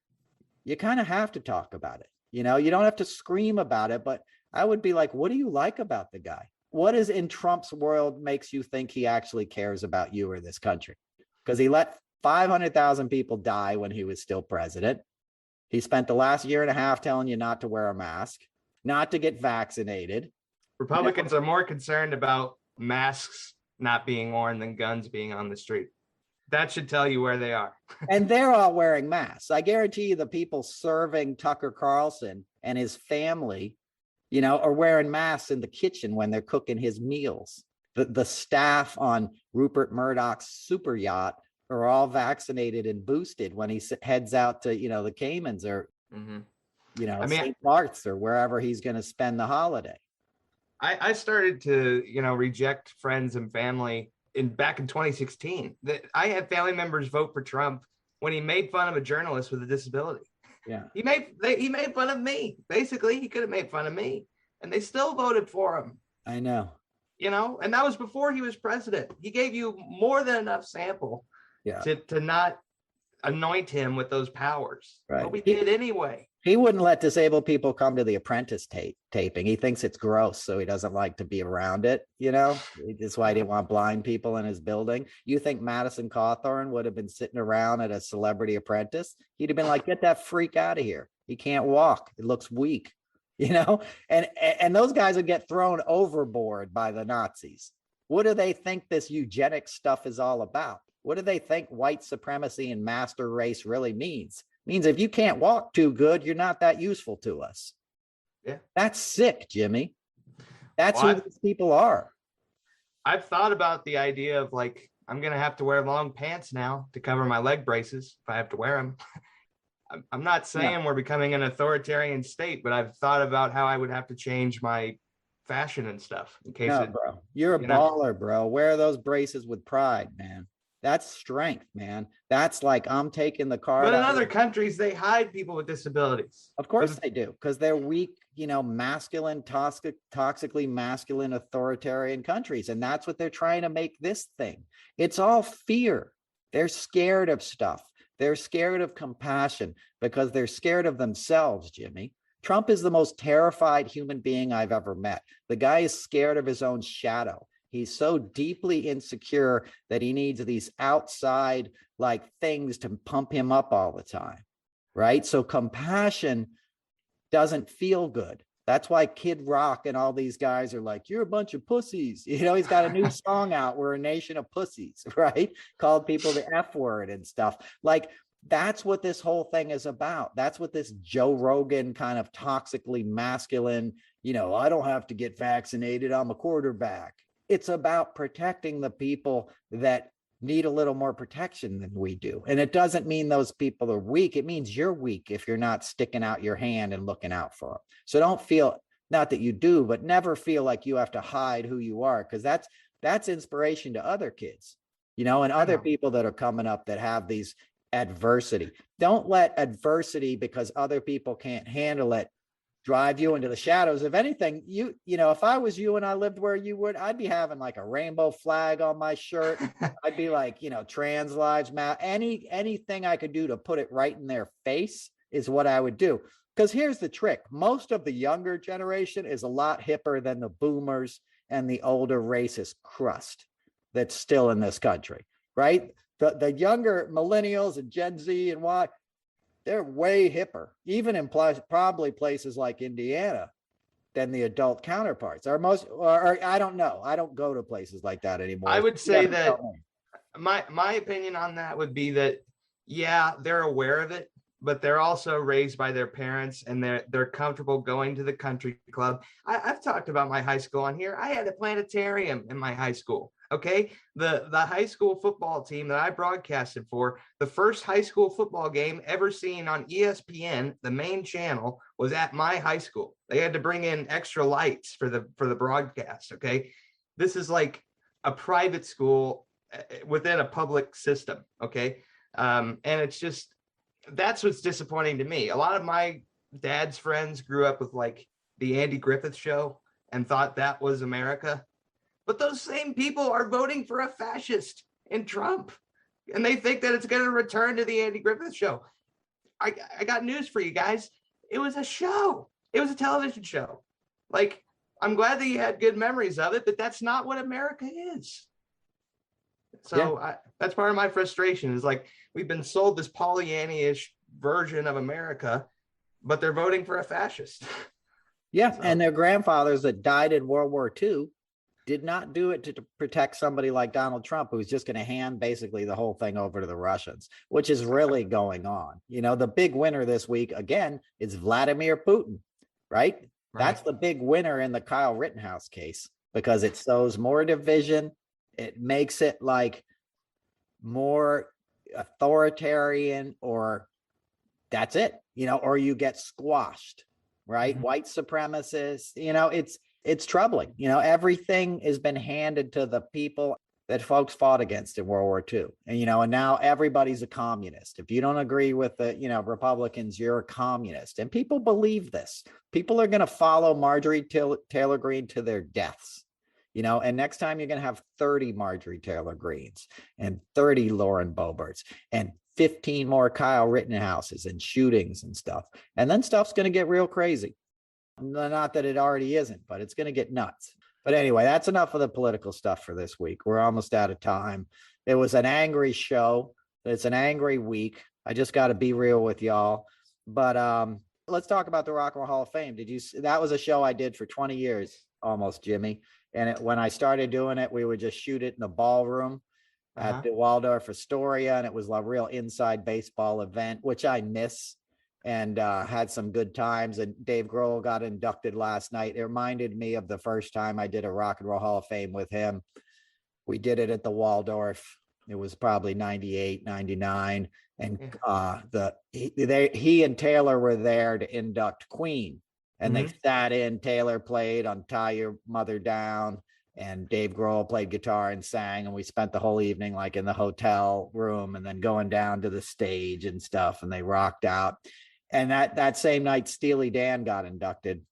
you kind of have to talk about it. You don't have to scream about it, but I would be like, what do you like about the guy? What is in Trump's world makes you think he actually cares about you or this country? Because he let 500,000 people die when he was still president. He spent the last year and a half telling you not to wear a mask, not to get vaccinated.
Republicans are more concerned about masks not being worn than guns being on the street. That should tell you where they are.
And they're all wearing masks. I guarantee you the people serving Tucker Carlson and his family, are wearing masks in the kitchen when they're cooking his meals. The staff on Rupert Murdoch's super yacht are all vaccinated and boosted when he heads out to, the Caymans or, St. Bart's or wherever he's going to spend the holiday.
I started to, reject friends and family back in 2016. That I had family members vote for Trump when he made fun of a journalist with a disability.
Yeah,
he made fun of me. Basically, he could have made fun of me, and they still voted for him.
I know.
And that was before he was president. He gave you more than enough sample to not anoint him with those powers.
Right.
But we did anyway.
He wouldn't let disabled people come to The Apprentice taping. He thinks it's gross, so he doesn't like to be around it. That's why he didn't want blind people in his building. You think Madison Cawthorn would have been sitting around at a Celebrity Apprentice? He'd have been like, get that freak out of here. He can't walk. It looks weak. And those guys would get thrown overboard by the Nazis. What do they think this eugenics stuff is all about? What do they think white supremacy and master race really means? Means if you can't walk too good, you're not that useful to us.
Yeah.
That's sick, Jimmy. That's who these people are.
I've thought about the idea of like, I'm going to have to wear long pants now to cover my leg braces if I have to wear them. I'm not saying we're becoming an authoritarian state, but I've thought about how I would have to change my fashion and stuff in case
bro. You're a baller, bro. Wear those braces with pride, man. That's strength, man. That's like, I'm taking the card.
But in other countries, they hide people with disabilities.
Of course they do, because they're weak, masculine, toxically masculine, authoritarian countries. And that's what they're trying to make this thing. It's all fear. They're scared of stuff. They're scared of compassion because they're scared of themselves, Jimmy. Trump is the most terrified human being I've ever met. The guy is scared of his own shadow. He's so deeply insecure that he needs these outside things to pump him up all the time, right? So compassion doesn't feel good. That's why Kid Rock and all these guys are like, you're a bunch of pussies. He's got a new song out, We're a Nation of Pussies, right? Called people the F word and stuff. That's what this whole thing is about. That's what this Joe Rogan kind of toxically masculine, I don't have to get vaccinated, I'm a quarterback. It's about protecting the people that need a little more protection than we do. And it doesn't mean those people are weak. It means you're weak if you're not sticking out your hand and looking out for them. So don't feel, not that you do, but never feel like you have to hide who you are, because that's inspiration to other kids, and other people that are coming up that have these adversity. Don't let adversity, because other people can't handle it, drive you into the shadows. If anything, if I was you and I lived where you would, I'd be having a rainbow flag on my shirt. I'd be trans lives matter. Anything I could do to put it right in their face is what I would do. Because here's the trick. Most of the younger generation is a lot hipper than the boomers and the older racist crust that's still in this country, right? The younger millennials and Gen Z and Y, they're way hipper, even in probably places like Indiana, than the adult counterparts. Or I don't know. I don't go to places like that anymore.
I would say that my opinion on that would be that, yeah, they're aware of it, but they're also raised by their parents, and they're comfortable going to the country club. I've talked about my high school on here. I had a planetarium in my high school. Okay, the high school football team that I broadcasted for, the first high school football game ever seen on ESPN, the main channel, was at my high school. They had to bring in extra lights for the broadcast. Okay, this is like a private school within a public system. Okay, and it's just, that's what's disappointing to me. A lot of my dad's friends grew up with the Andy Griffith Show and thought that was America. But those same people are voting for a fascist in Trump, and they think that it's going to return to the Andy Griffith Show. I got news for you guys. It was a show. It was a television show. I'm glad that you had good memories of it, but that's not what America is. So yeah. That's part of my frustration is we've been sold this Pollyanna-ish version of America, but they're voting for a fascist.
Yeah, so. And their grandfathers that died in World War II did not do it to protect somebody like Donald Trump, who's just going to hand basically the whole thing over to the Russians, which is really going on. The big winner this week, again, is Vladimir Putin, right? That's the big winner in the Kyle Rittenhouse case, because it sows more division. It makes it more authoritarian, or that's it, or you get squashed, right? Mm-hmm. White supremacists, it's troubling. Everything has been handed to the people that folks fought against in World War II. And now everybody's a communist. If you don't agree with the, Republicans, you're a communist. And people believe this. People are going to follow Marjorie Taylor Greene to their deaths. And next time you're going to have 30 Marjorie Taylor Greenes and 30 Lauren Boeberts and 15 more Kyle Rittenhouses and shootings and stuff. And then stuff's going to get real crazy. Not that it already isn't, but it's going to get nuts. But anyway, that's enough of the political stuff for this week. We're almost out of time. It was an angry show. It's an angry week. I just got to be real with y'all. But let's talk about the Rock and Roll Hall of Fame. That was a show I did for 20 years almost, Jimmy. And when I started doing it, we would just shoot it in the ballroom at the Waldorf Astoria. And it was a real inside baseball event, which I miss. And had some good times. And Dave Grohl got inducted last night. It reminded me of the first time I did a Rock and Roll Hall of Fame with him. We did it at the Waldorf. It was probably 98, 99. And he and Taylor were there to induct Queen. And they sat in, Taylor played on Tie Your Mother Down. And Dave Grohl played guitar and sang, and we spent the whole evening like in the hotel room and then going down to the stage and stuff, and they rocked out. And that same night, Steely Dan got inducted.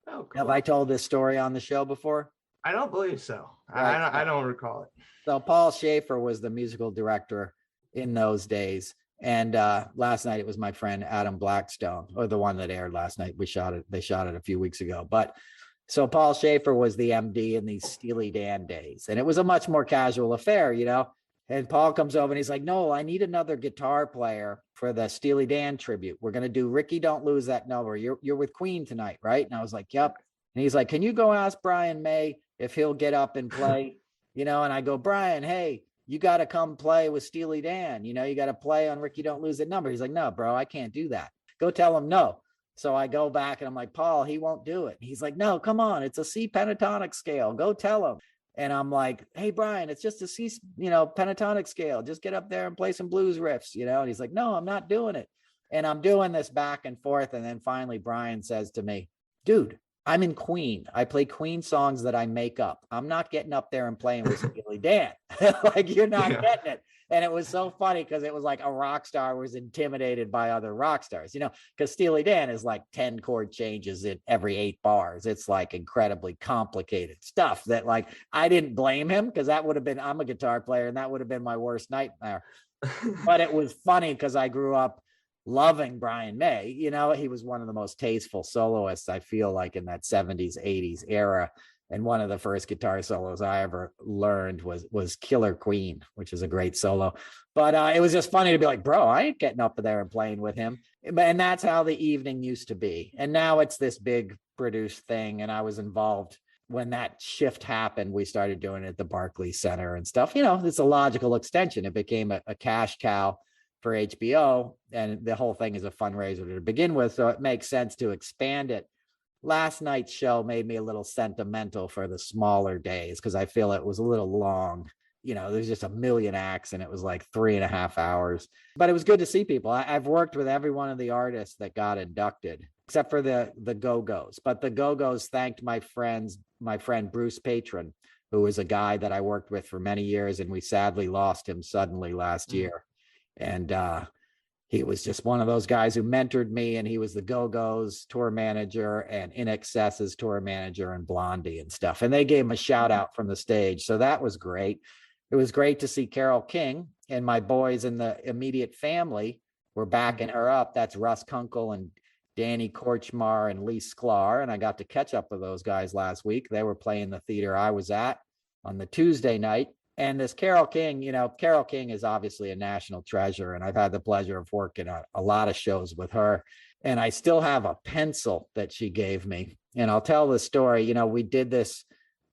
Oh, cool.
Have I told this story on the show before?
I don't believe so.
Right.
I don't recall it.
So Paul Schaefer was the musical director in those days. And last night it was my friend Adam Blackstone, or the one that aired last night. They shot it a few weeks ago. But so Paul Schaefer was the MD in these Steely Dan days. And it was a much more casual affair, you know. And Paul comes over and he's like, "No, I need another guitar player for the Steely Dan tribute. We're going to do Ricky Don't Lose That Number. You're with Queen tonight, right?" And I was like, "Yep." And he's like, "Can you go ask Brian May if he'll get up and play?" You know, and I go, "Brian, hey, you got to come play with Steely Dan. You know, you got to play on Ricky Don't Lose That Number." He's like, "No, bro, I can't do that. Go tell him no." So I go back and I'm like, "Paul, he won't do it." He's like, "No, come on. It's a C pentatonic scale. Go tell him." And I'm like, "Hey, Brian, it's just a C, pentatonic scale. Just get up there and play some blues riffs, you know?" And he's like, "No, I'm not doing it." And I'm doing this back and forth. And then finally, Brian says to me, "Dude, I'm in Queen. I play Queen songs that I make up. I'm not getting up there and playing with Steely Dan." Like, you're not getting it. And it was so funny because it was like a rock star was intimidated by other rock stars, you know, because Steely Dan is like 10 chord changes in every 8 bars. It's like incredibly complicated stuff that, like, I didn't blame him because that would have been, I'm a guitar player and that would have been my worst nightmare. But it was funny because I grew up loving Brian May. You know, he was one of the most tasteful soloists, I feel like, in that 70s, 80s era. And one of the first guitar solos I ever learned was Killer Queen, which is a great solo. But it was just funny to be like, "Bro, I ain't getting up there and playing with him." And that's how the evening used to be. And now it's this big produced thing. And I was involved when that shift happened. We started doing it at the Barclays Center and stuff. You know, it's a logical extension. It became a cash cow for HBO. And the whole thing is a fundraiser to begin with. So it makes sense to expand it. Last night's show made me a little sentimental for the smaller days because I feel it was a little long. You know, there's just a million acts and it was like 3.5 hours. But it was good to see people. I've worked with every one of the artists that got inducted, except for the Go-Go's. But the Go-Go's thanked my friend Bruce Patron, who was a guy that I worked with for many years, and we sadly lost him suddenly last year. And he was just one of those guys who mentored me, and he was the Go-Go's tour manager and In Excess's tour manager and Blondie and stuff. And they gave him a shout out from the stage. So that was great. It was great to see Carole King, and my boys in the immediate family were backing her up. That's Russ Kunkel and Danny Korchmar and Lee Sklar. And I got to catch up with those guys last week. They were playing the theater I was at on the Tuesday night. And this Carole King, you know, Carole King is obviously a national treasure. And I've had the pleasure of working on a lot of shows with her. And I still have a pencil that she gave me. And I'll tell the story. You know, we did this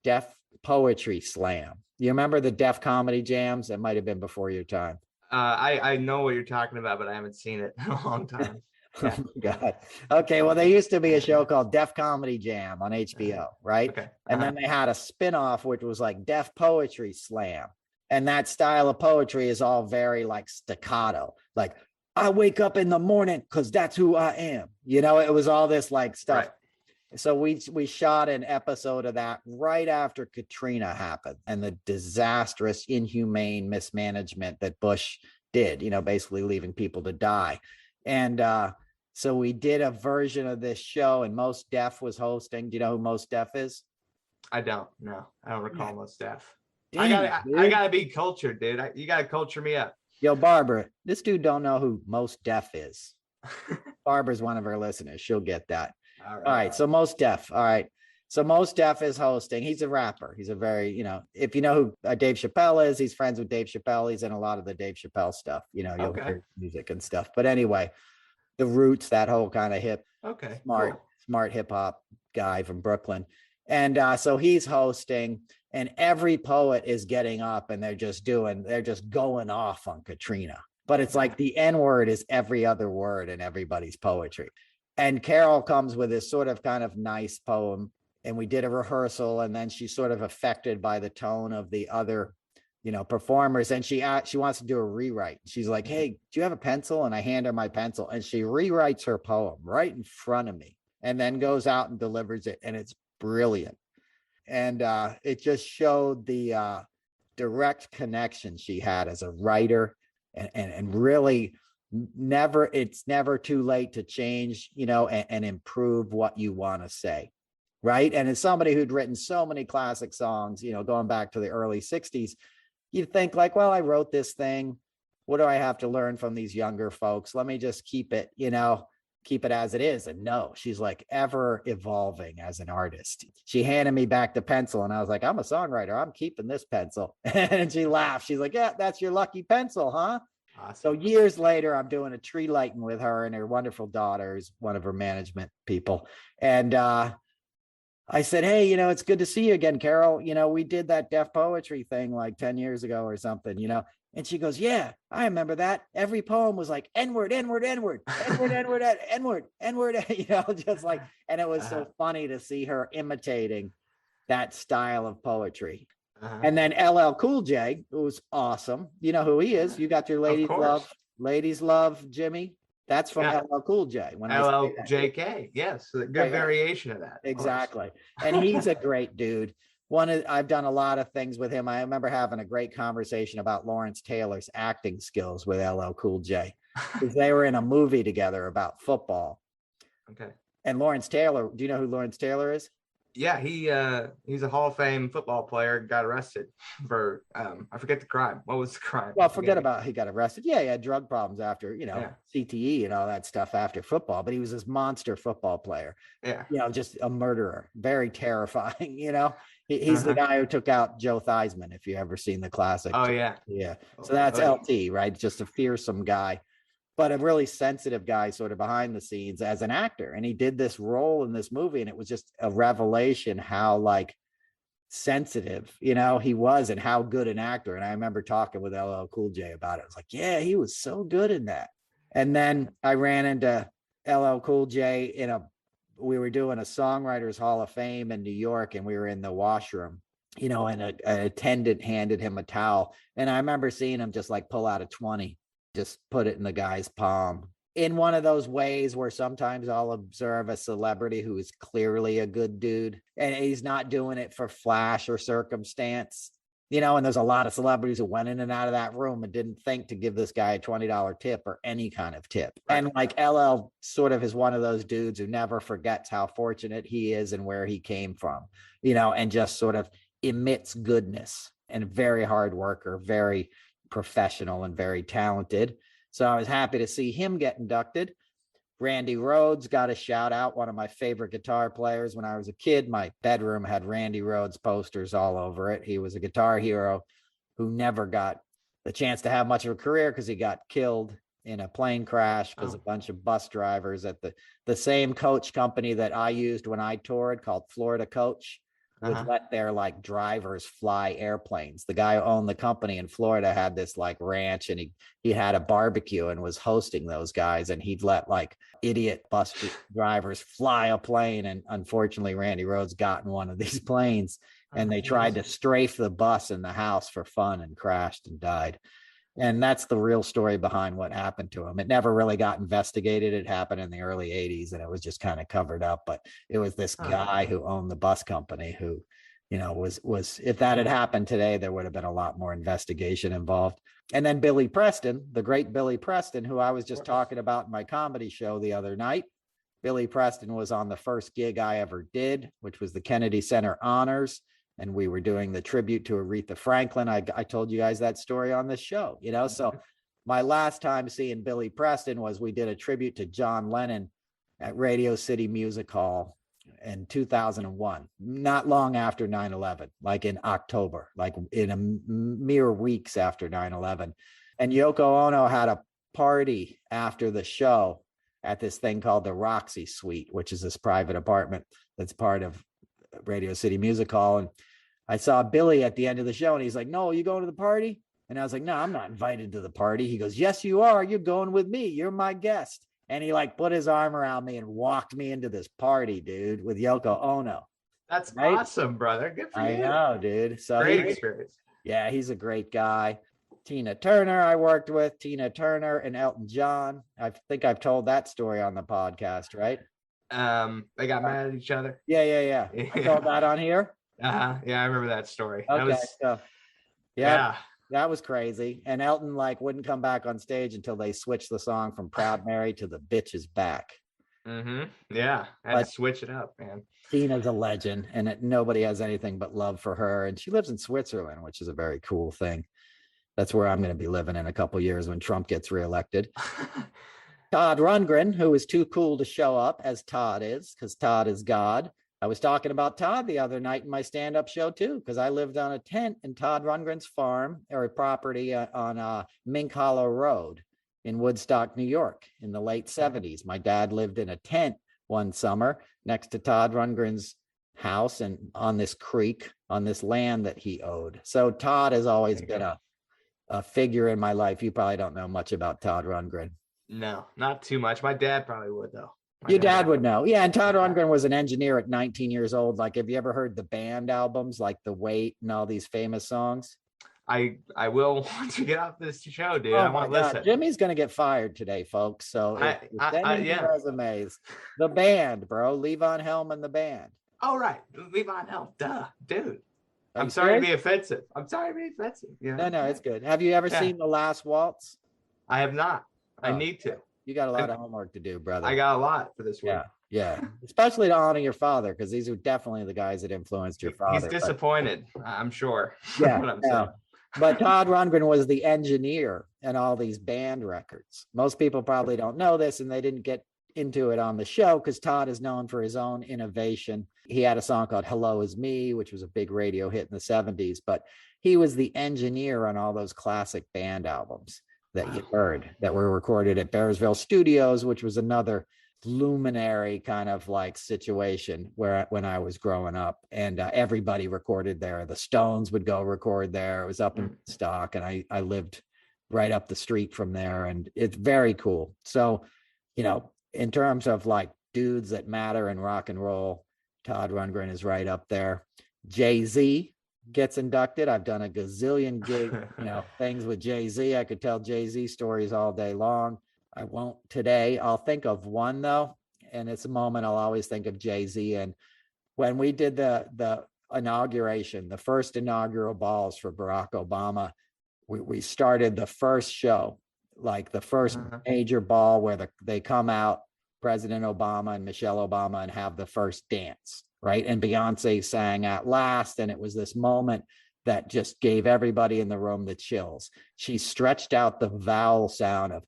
deaf poetry slam. You remember the Deaf Comedy Jams? It might have been before your time.
I know what you're talking about, but I haven't seen it in a long time.
Yeah. Oh my God. Okay. Well, there used to be a show called Deaf Comedy Jam on HBO, right?
Okay.
And then they had a spinoff, which was like Deaf Poetry Slam. And that style of poetry is all very like staccato. Like, "I wake up in the morning because that's who I am." You know, it was all this like stuff. Right. So we shot an episode of that right after Katrina happened and the disastrous, inhumane mismanagement that Bush did, you know, basically leaving people to die. And so we did a version of this show, and Mos Def was hosting. Do you know who Mos Def is?
I don't know. I don't recall Mos Def.
Damn,
I gotta be cultured, dude. You gotta culture me up.
Yo, Barbara, this dude don't know who Mos Def is. Barbara's one of our listeners. She'll get that. All right. So Mos Def. All right. So Mos Def is hosting. He's a rapper. He's a very, you know, if you know who Dave Chappelle is, he's friends with Dave Chappelle. He's in a lot of the Dave Chappelle stuff. You know, you'll hear music and stuff. But anyway, the Roots, that whole kind of hip, smart hip hop guy from Brooklyn. And so he's hosting, and every poet is getting up and they're just going off on Katrina. But it's like the N word is every other word in everybody's poetry. And Carole comes with this sort of kind of nice poem, and we did a rehearsal, and then she's sort of affected by the tone of the other, you know, performers. And she wants to do a rewrite. She's like, "Hey, do you have a pencil?" And I hand her my pencil, and she rewrites her poem right in front of me, and then goes out and delivers it. And it's brilliant. And it just showed the direct connection she had as a writer, and really it's never too late to change, and improve what you want to say. Right. And as somebody who'd written so many classic songs, going back to the early 60s, you'd think like, well, I wrote this thing. What do I have to learn from these younger folks? Let me just keep it as it is. And no, she's like ever evolving as an artist. She handed me back the pencil and I was like, I'm a songwriter. I'm keeping this pencil. And she laughed. She's like, yeah, that's your lucky pencil, huh? Awesome. So years later, I'm doing a tree lighting with her and her wonderful daughter is one of her management people. And I said, hey, it's good to see you again, Carol. We did that deaf poetry thing like 10 years ago or something, And she goes, yeah, I remember that. Every poem was like N-word, N-word, N-word, N-word, N-word, N-word, N-word, just like, and it was so funny to see her imitating that style of poetry. And then LL Cool J, who was awesome. You know who he is. You got your ladies love Jimmy. That's from LL Cool J. When
LLJK, yes, a good variation of that.
Exactly. And he's a great dude. I've done a lot of things with him. I remember having a great conversation about Lawrence Taylor's acting skills with LL Cool J, because they were in a movie together about football.
Okay.
And Lawrence Taylor, do you know who Lawrence Taylor is?
Yeah, he's a Hall of Fame football player, got arrested for I forget the crime. What was the crime?
Well, forget about he got arrested. Yeah, he had drug problems after, CTE and all that stuff after football, but he was this monster football player.
Yeah.
Just a murderer, very terrifying, He's the guy who took out Joe Theismann, if you ever seen the classic.
Oh, yeah.
Yeah. So that's LT, right? Just a fearsome guy, but a really sensitive guy sort of behind the scenes as an actor. And he did this role in this movie, and it was just a revelation how sensitive, he was and how good an actor. And I remember talking with LL Cool J about it. I was like, yeah, he was so good in that. And then I ran into LL Cool J we were doing a Songwriters Hall of Fame in New York, and we were in the washroom, and an attendant handed him a towel. And I remember seeing him just pull out a 20, just put it in the guy's palm, in one of those ways where sometimes I'll observe a celebrity who is clearly a good dude and he's not doing it for flash or circumstance, and there's a lot of celebrities who went in and out of that room and didn't think to give this guy a $20 tip or any kind of tip. And LL sort of is one of those dudes who never forgets how fortunate he is and where he came from, and just sort of emits goodness, and very hard worker, very professional and very talented. So I was happy to see him get inducted. Randy Rhodes got a shout out, one of my favorite guitar players. When I was a kid, my bedroom had Randy Rhodes posters all over it. He was a guitar hero who never got the chance to have much of a career because he got killed in a plane crash because a bunch of bus drivers at the same coach company that I used when I toured, called Florida Coach, would let their drivers fly airplanes. The guy who owned the company in Florida had this ranch, and he had a barbecue and was hosting those guys, and he'd let idiot bus drivers fly a plane. And unfortunately, Randy Rhodes got in one of these planes, and they tried to strafe the bus in the house for fun and crashed and died. And that's the real story behind what happened to him. It never really got investigated. It happened in the early 80s, and it was just kind of covered up. But it was this guy who owned the bus company who, was if that had happened today, there would have been a lot more investigation involved. And then Billy Preston, the great Billy Preston, who I was just talking about in my comedy show the other night. Billy Preston was on the first gig I ever did, which was the Kennedy Center Honors. And we were doing the tribute to Aretha Franklin. I told you guys that story on this show, So my last time seeing Billy Preston was we did a tribute to John Lennon at Radio City Music Hall in 2001, not long after 9/11, in October, in a mere weeks after 9/11. And Yoko Ono had a party after the show at this thing called the Roxy Suite, which is this private apartment that's part of Radio City Music Hall. And I saw Billy at the end of the show, and he's like, "No, you going to the party?" And I was like, "No, I'm not invited to the party." He goes, "Yes, you are. You're going with me. You're my guest." And he put his arm around me and walked me into this party, dude, with Yoko Ono.
That's awesome, brother. Good for you.
I know, dude. So
great experience.
Yeah, he's a great guy. Tina Turner, I worked with Tina Turner and Elton John. I think I've told that story on the podcast, right?
They got mad at each other.
Yeah. I told that on here.
Yeah, I remember that story. That
Okay,
was,
so
yeah.
that was crazy. And Elton like wouldn't come back on stage until they switched the song from Proud Mary to The Bitch Is Back.
Yeah, I had to switch it up, man.
Tina's a legend, and nobody has anything but love for her. And she lives in Switzerland, which is a very cool thing. That's where I'm going to be living in a couple years when Trump gets reelected. Todd Rundgren, who is too cool to show up as Todd is, because Todd is God. I was talking about Todd the other night in my stand-up show too, because I lived on a tent in Todd Rundgren's farm or property on Mink Hollow Road in Woodstock, New York in the late 70s. My dad lived in a tent one summer next to Todd Rundgren's house and on this creek, on this land that he owed. So Todd has always been a figure in my life. You probably don't know much about Todd Rundgren.
No, not too much. My dad probably would, though.
Your dad would know. Yeah, and Todd Rundgren was an engineer at 19 years old. Like, have you ever heard the band albums, like The Wait and all these famous songs?
I will want to get off this show, dude.
Oh
I want to listen.
Jimmy's going to get fired today, folks. So send me resumes. The band, bro. Levon Helm and the band.
Oh, right. Levon Helm. Duh, dude. I'm
sorry
to be offensive. Yeah.
No, it's good. Have you ever seen The Last Waltz?
I have not. I need to.
You got a lot of homework to do, brother.
I got a lot for this week.
Yeah. Especially to honor your father, because these are definitely the guys that influenced your father.
He's disappointed, I'm sure.
Yeah.
What I'm saying.
But Todd Rundgren was the engineer in all these band records. Most people probably don't know this, and they didn't get into it on the show because Todd is known for his own innovation. He had a song called Hello Is Me, which was a big radio hit in the 70s, but he was the engineer on all those classic band albums that you heard that were recorded at Bearsville Studios, which was another luminary kind of like situation when I was growing up, and everybody recorded there. The Stones would go record there. It was up in Stock, and I lived right up the street from there, and it's very cool. So, in terms of like dudes that matter in rock and roll, Todd Rundgren is right up there. Jay-Z gets inducted. I've done a gazillion gig, things with Jay-Z. I could tell Jay-Z stories all day long. I won't today. I'll think of one though, and it's a moment I'll always think of Jay-Z. And when we did the inauguration, the first inaugural balls for Barack Obama, we started the first show, like the first major ball where they come out, President Obama and Michelle Obama, and have the first dance, right? And Beyonce sang At Last, and it was this moment that just gave everybody in the room the chills. She stretched out the vowel sound of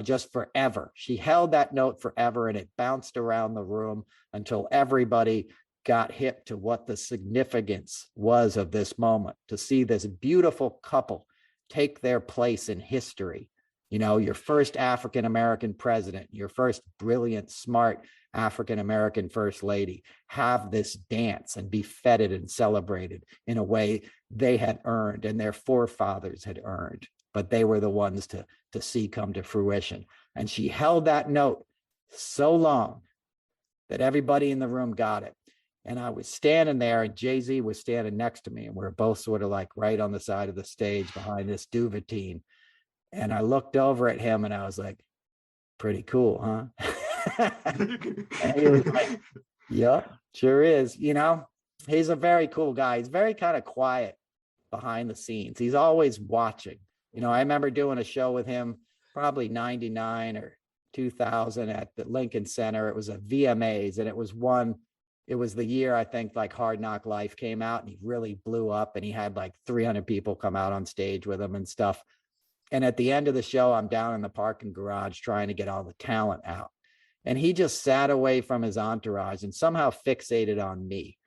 just forever. She held that note forever, and it bounced around the room until everybody got hip to what the significance was of this moment, to see this beautiful couple take their place in history. Your first African-American president, your first brilliant, smart African-American first lady, have this dance and be feted and celebrated in a way they had earned and their forefathers had earned, but they were the ones to see come to fruition. And she held that note so long that everybody in the room got it. And I was standing there, and Jay-Z was standing next to me, and we were both sort of like right on the side of the stage behind this duvetine. And I looked over at him and I was like, pretty cool, huh? And he was like, yep, sure is. He's a very cool guy. He's very kind of quiet behind the scenes. He's always watching. I remember doing a show with him probably 99 or 2000 at the Lincoln Center. It was a VMAs, and it was the year I think like Hard Knock Life came out, and he really blew up, and he had like 300 people come out on stage with him and stuff. And at the end of the show, I'm down in the parking garage trying to get all the talent out. And he just sat away from his entourage and somehow fixated on me.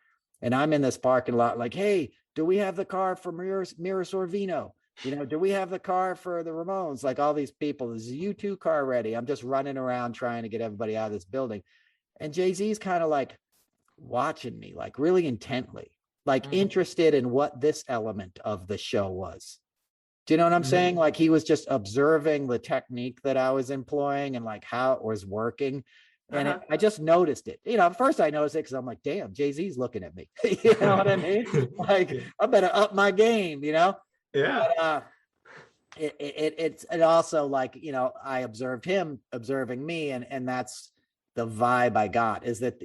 And I'm in this parking lot like, hey, do we have the car for Mira Sorvino? Do we have the car for the Ramones? Like all these people, is the U2 car ready? I'm just running around trying to get everybody out of this building. And Jay-Z's kind of like watching me, like really intently, like interested in what this element of the show was. Do you know what I'm saying? Like he was just observing the technique that I was employing and like how it was working. And I just noticed it. At first I noticed it because I'm like, damn, Jay-Z's looking at me. You know what I mean? Like I better up my game, Yeah. But, it's also like, I observed him observing me, and that's the vibe I got, is that,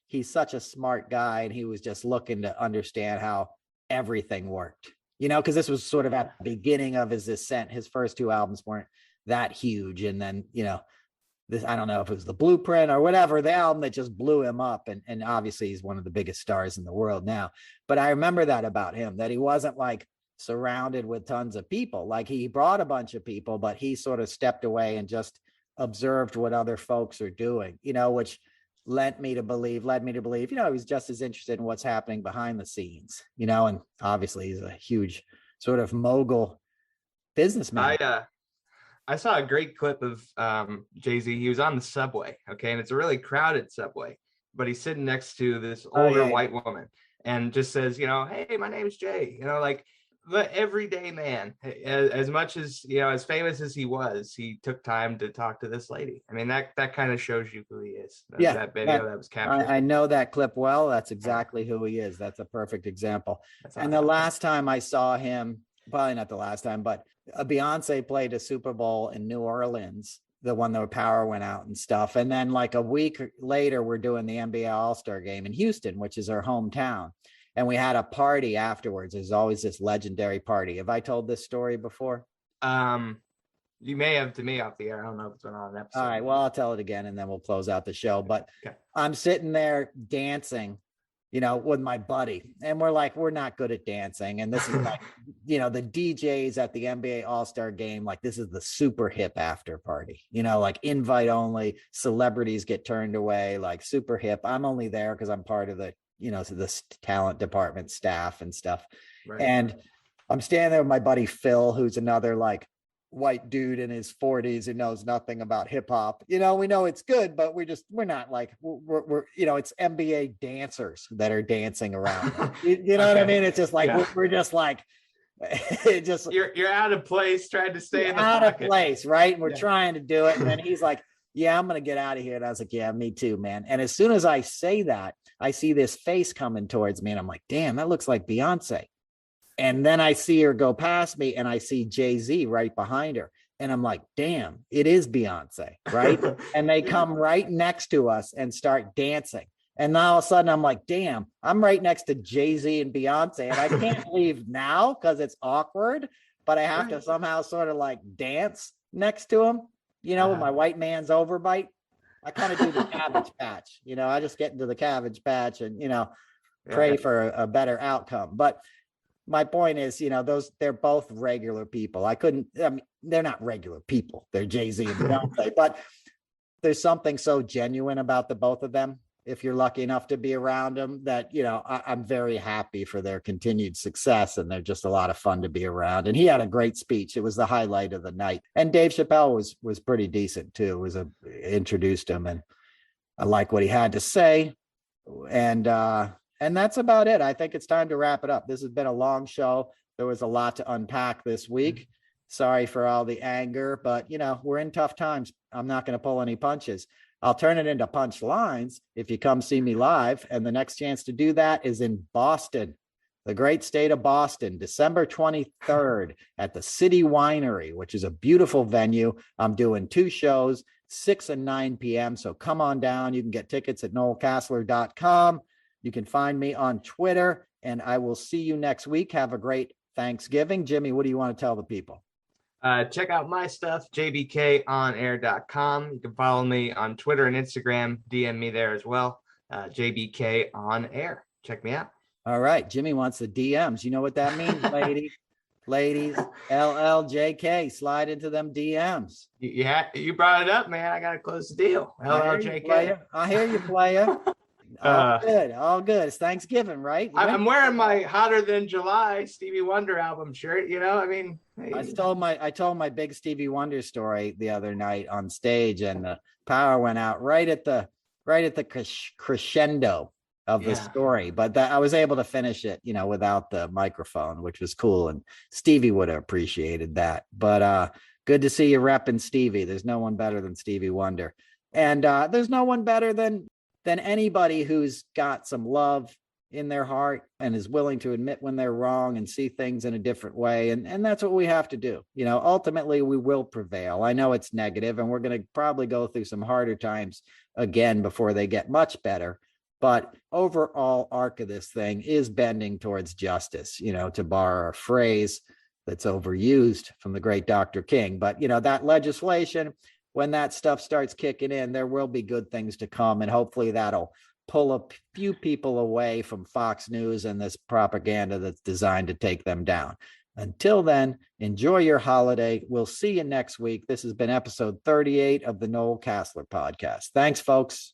he's such a smart guy, and he was just looking to understand how everything worked, because this was sort of at the beginning of his ascent. His first two albums weren't that huge. And then, this, I don't know if it was the Blueprint or whatever, the album that just blew him up. And obviously he's one of the biggest stars in the world now. But I remember that about him, that he wasn't like surrounded with tons of people. Like, he brought a bunch of people, but he sort of stepped away and just observed what other folks are doing, which led me to believe, he's just as interested in what's happening behind the scenes, and obviously he's a huge sort of mogul businessman.
I saw a great clip of Jay-Z. He was on the subway, okay, and it's a really crowded subway, but he's sitting next to this older white woman and just says, hey, my name's Jay, like the everyday man. As much as, as famous as he was, he took time to talk to this lady. I mean, that kind of shows you who he is. That video that was captured. I know that clip well. That's exactly who he is. That's a perfect example. That's awesome. And the last time I saw him, probably not the last time, but Beyonce played a Super Bowl in New Orleans, the one that power went out and stuff. And then like a week later, we're doing the NBA All-Star game in Houston, which is our hometown. And we had a party afterwards. There's always this legendary party. Have I told this story before? You may have to me off the air. I don't know if it's been on an episode.
All right, well, I'll tell it again and then we'll close out the show. But okay. I'm sitting there dancing, with my buddy, and we're not good at dancing. And this is like, the DJs at the NBA All-Star game, like this is the super hip after party, like invite only, celebrities get turned away, like super hip. I'm only there because I'm part of the, the talent department staff and stuff. Right. And I'm standing there with my buddy Phil, who's another like white dude in his 40s who knows nothing about hip hop. We know it's good, but we're not like we're it's NBA dancers that are dancing around. You know what I mean? It's just like we're just like it just you're out of place trying to stay in the out pocket. Of place, right? And we're trying to do it, and then he's like, "Yeah, I'm gonna get out of here." And I was like, "Yeah, me too, man." And as soon as I say that, I see this face coming towards me, and I'm like, "Damn, that looks like Beyonce." And then I see her go past me, and I see Jay-Z right behind her. And I'm like, damn, it is Beyonce, right? And they come right next to us and start dancing. And now all of a sudden I'm like, damn, I'm right next to Jay-Z and Beyonce. And I can't leave now because it's awkward, but I have to somehow sort of like dance next to him, with my white man's overbite. I kind of do the cabbage patch, I just get into the cabbage patch and, pray for a better outcome. But my point is, they're both regular people. They're not regular people. They're Jay-Z and Beyonce, but there's something so genuine about the both of them. If you're lucky enough to be around them, that, I'm very happy for their continued success, and they're just a lot of fun to be around. And he had a great speech. It was the highlight of the night. And Dave Chappelle was pretty decent too. Introduced him, and I like what he had to say. And that's about it. I think it's time to wrap it up. This has been a long show. There was a lot to unpack this week. Sorry for all the anger, but we're in tough times. I'm not going to pull any punches. I'll turn it into punch lines if you come see me live. And the next chance to do that is in Boston, the great state of Boston, December 23rd at the City Winery, which is a beautiful venue. I'm doing 2 shows, 6 and 9 p.m. So come on down. You can get tickets at noelcasler.com. You can find me on Twitter, and I will see you next week. Have a great Thanksgiving. Jimmy, what do you want to tell the people?
Check out my stuff, jbkonair.com. You can follow me on Twitter and Instagram. DM me there as well. JBK on air. Check me out.
All right. Jimmy wants the DMs. You know what that means, ladies, LLJK, slide into them DMs.
You brought it up, man. I got to close the deal. LLJK.
I hear you, player. All good. It's Thanksgiving, right?
I'm wearing my Hotter Than July Stevie Wonder album shirt. Hey.
I told my big Stevie Wonder story the other night on stage, and the power went out right at the crescendo of the story. But I was able to finish it, without the microphone, which was cool. And Stevie would have appreciated that. But good to see you repping Stevie. There's no one better than Stevie Wonder, and there's no one better than anybody who's got some love in their heart and is willing to admit when they're wrong and see things in a different way. And that's what we have to do. Ultimately we will prevail. I know it's negative, and we're going to probably go through some harder times again before they get much better. But overall arc of this thing is bending towards justice, to borrow a phrase that's overused from the great Dr. King. But, that legislation, when that stuff starts kicking in, there will be good things to come. And hopefully that'll pull a few people away from Fox News and this propaganda that's designed to take them down. Until then, enjoy your holiday. We'll see you next week. This has been episode 38 of the Noel Casler podcast. Thanks, folks.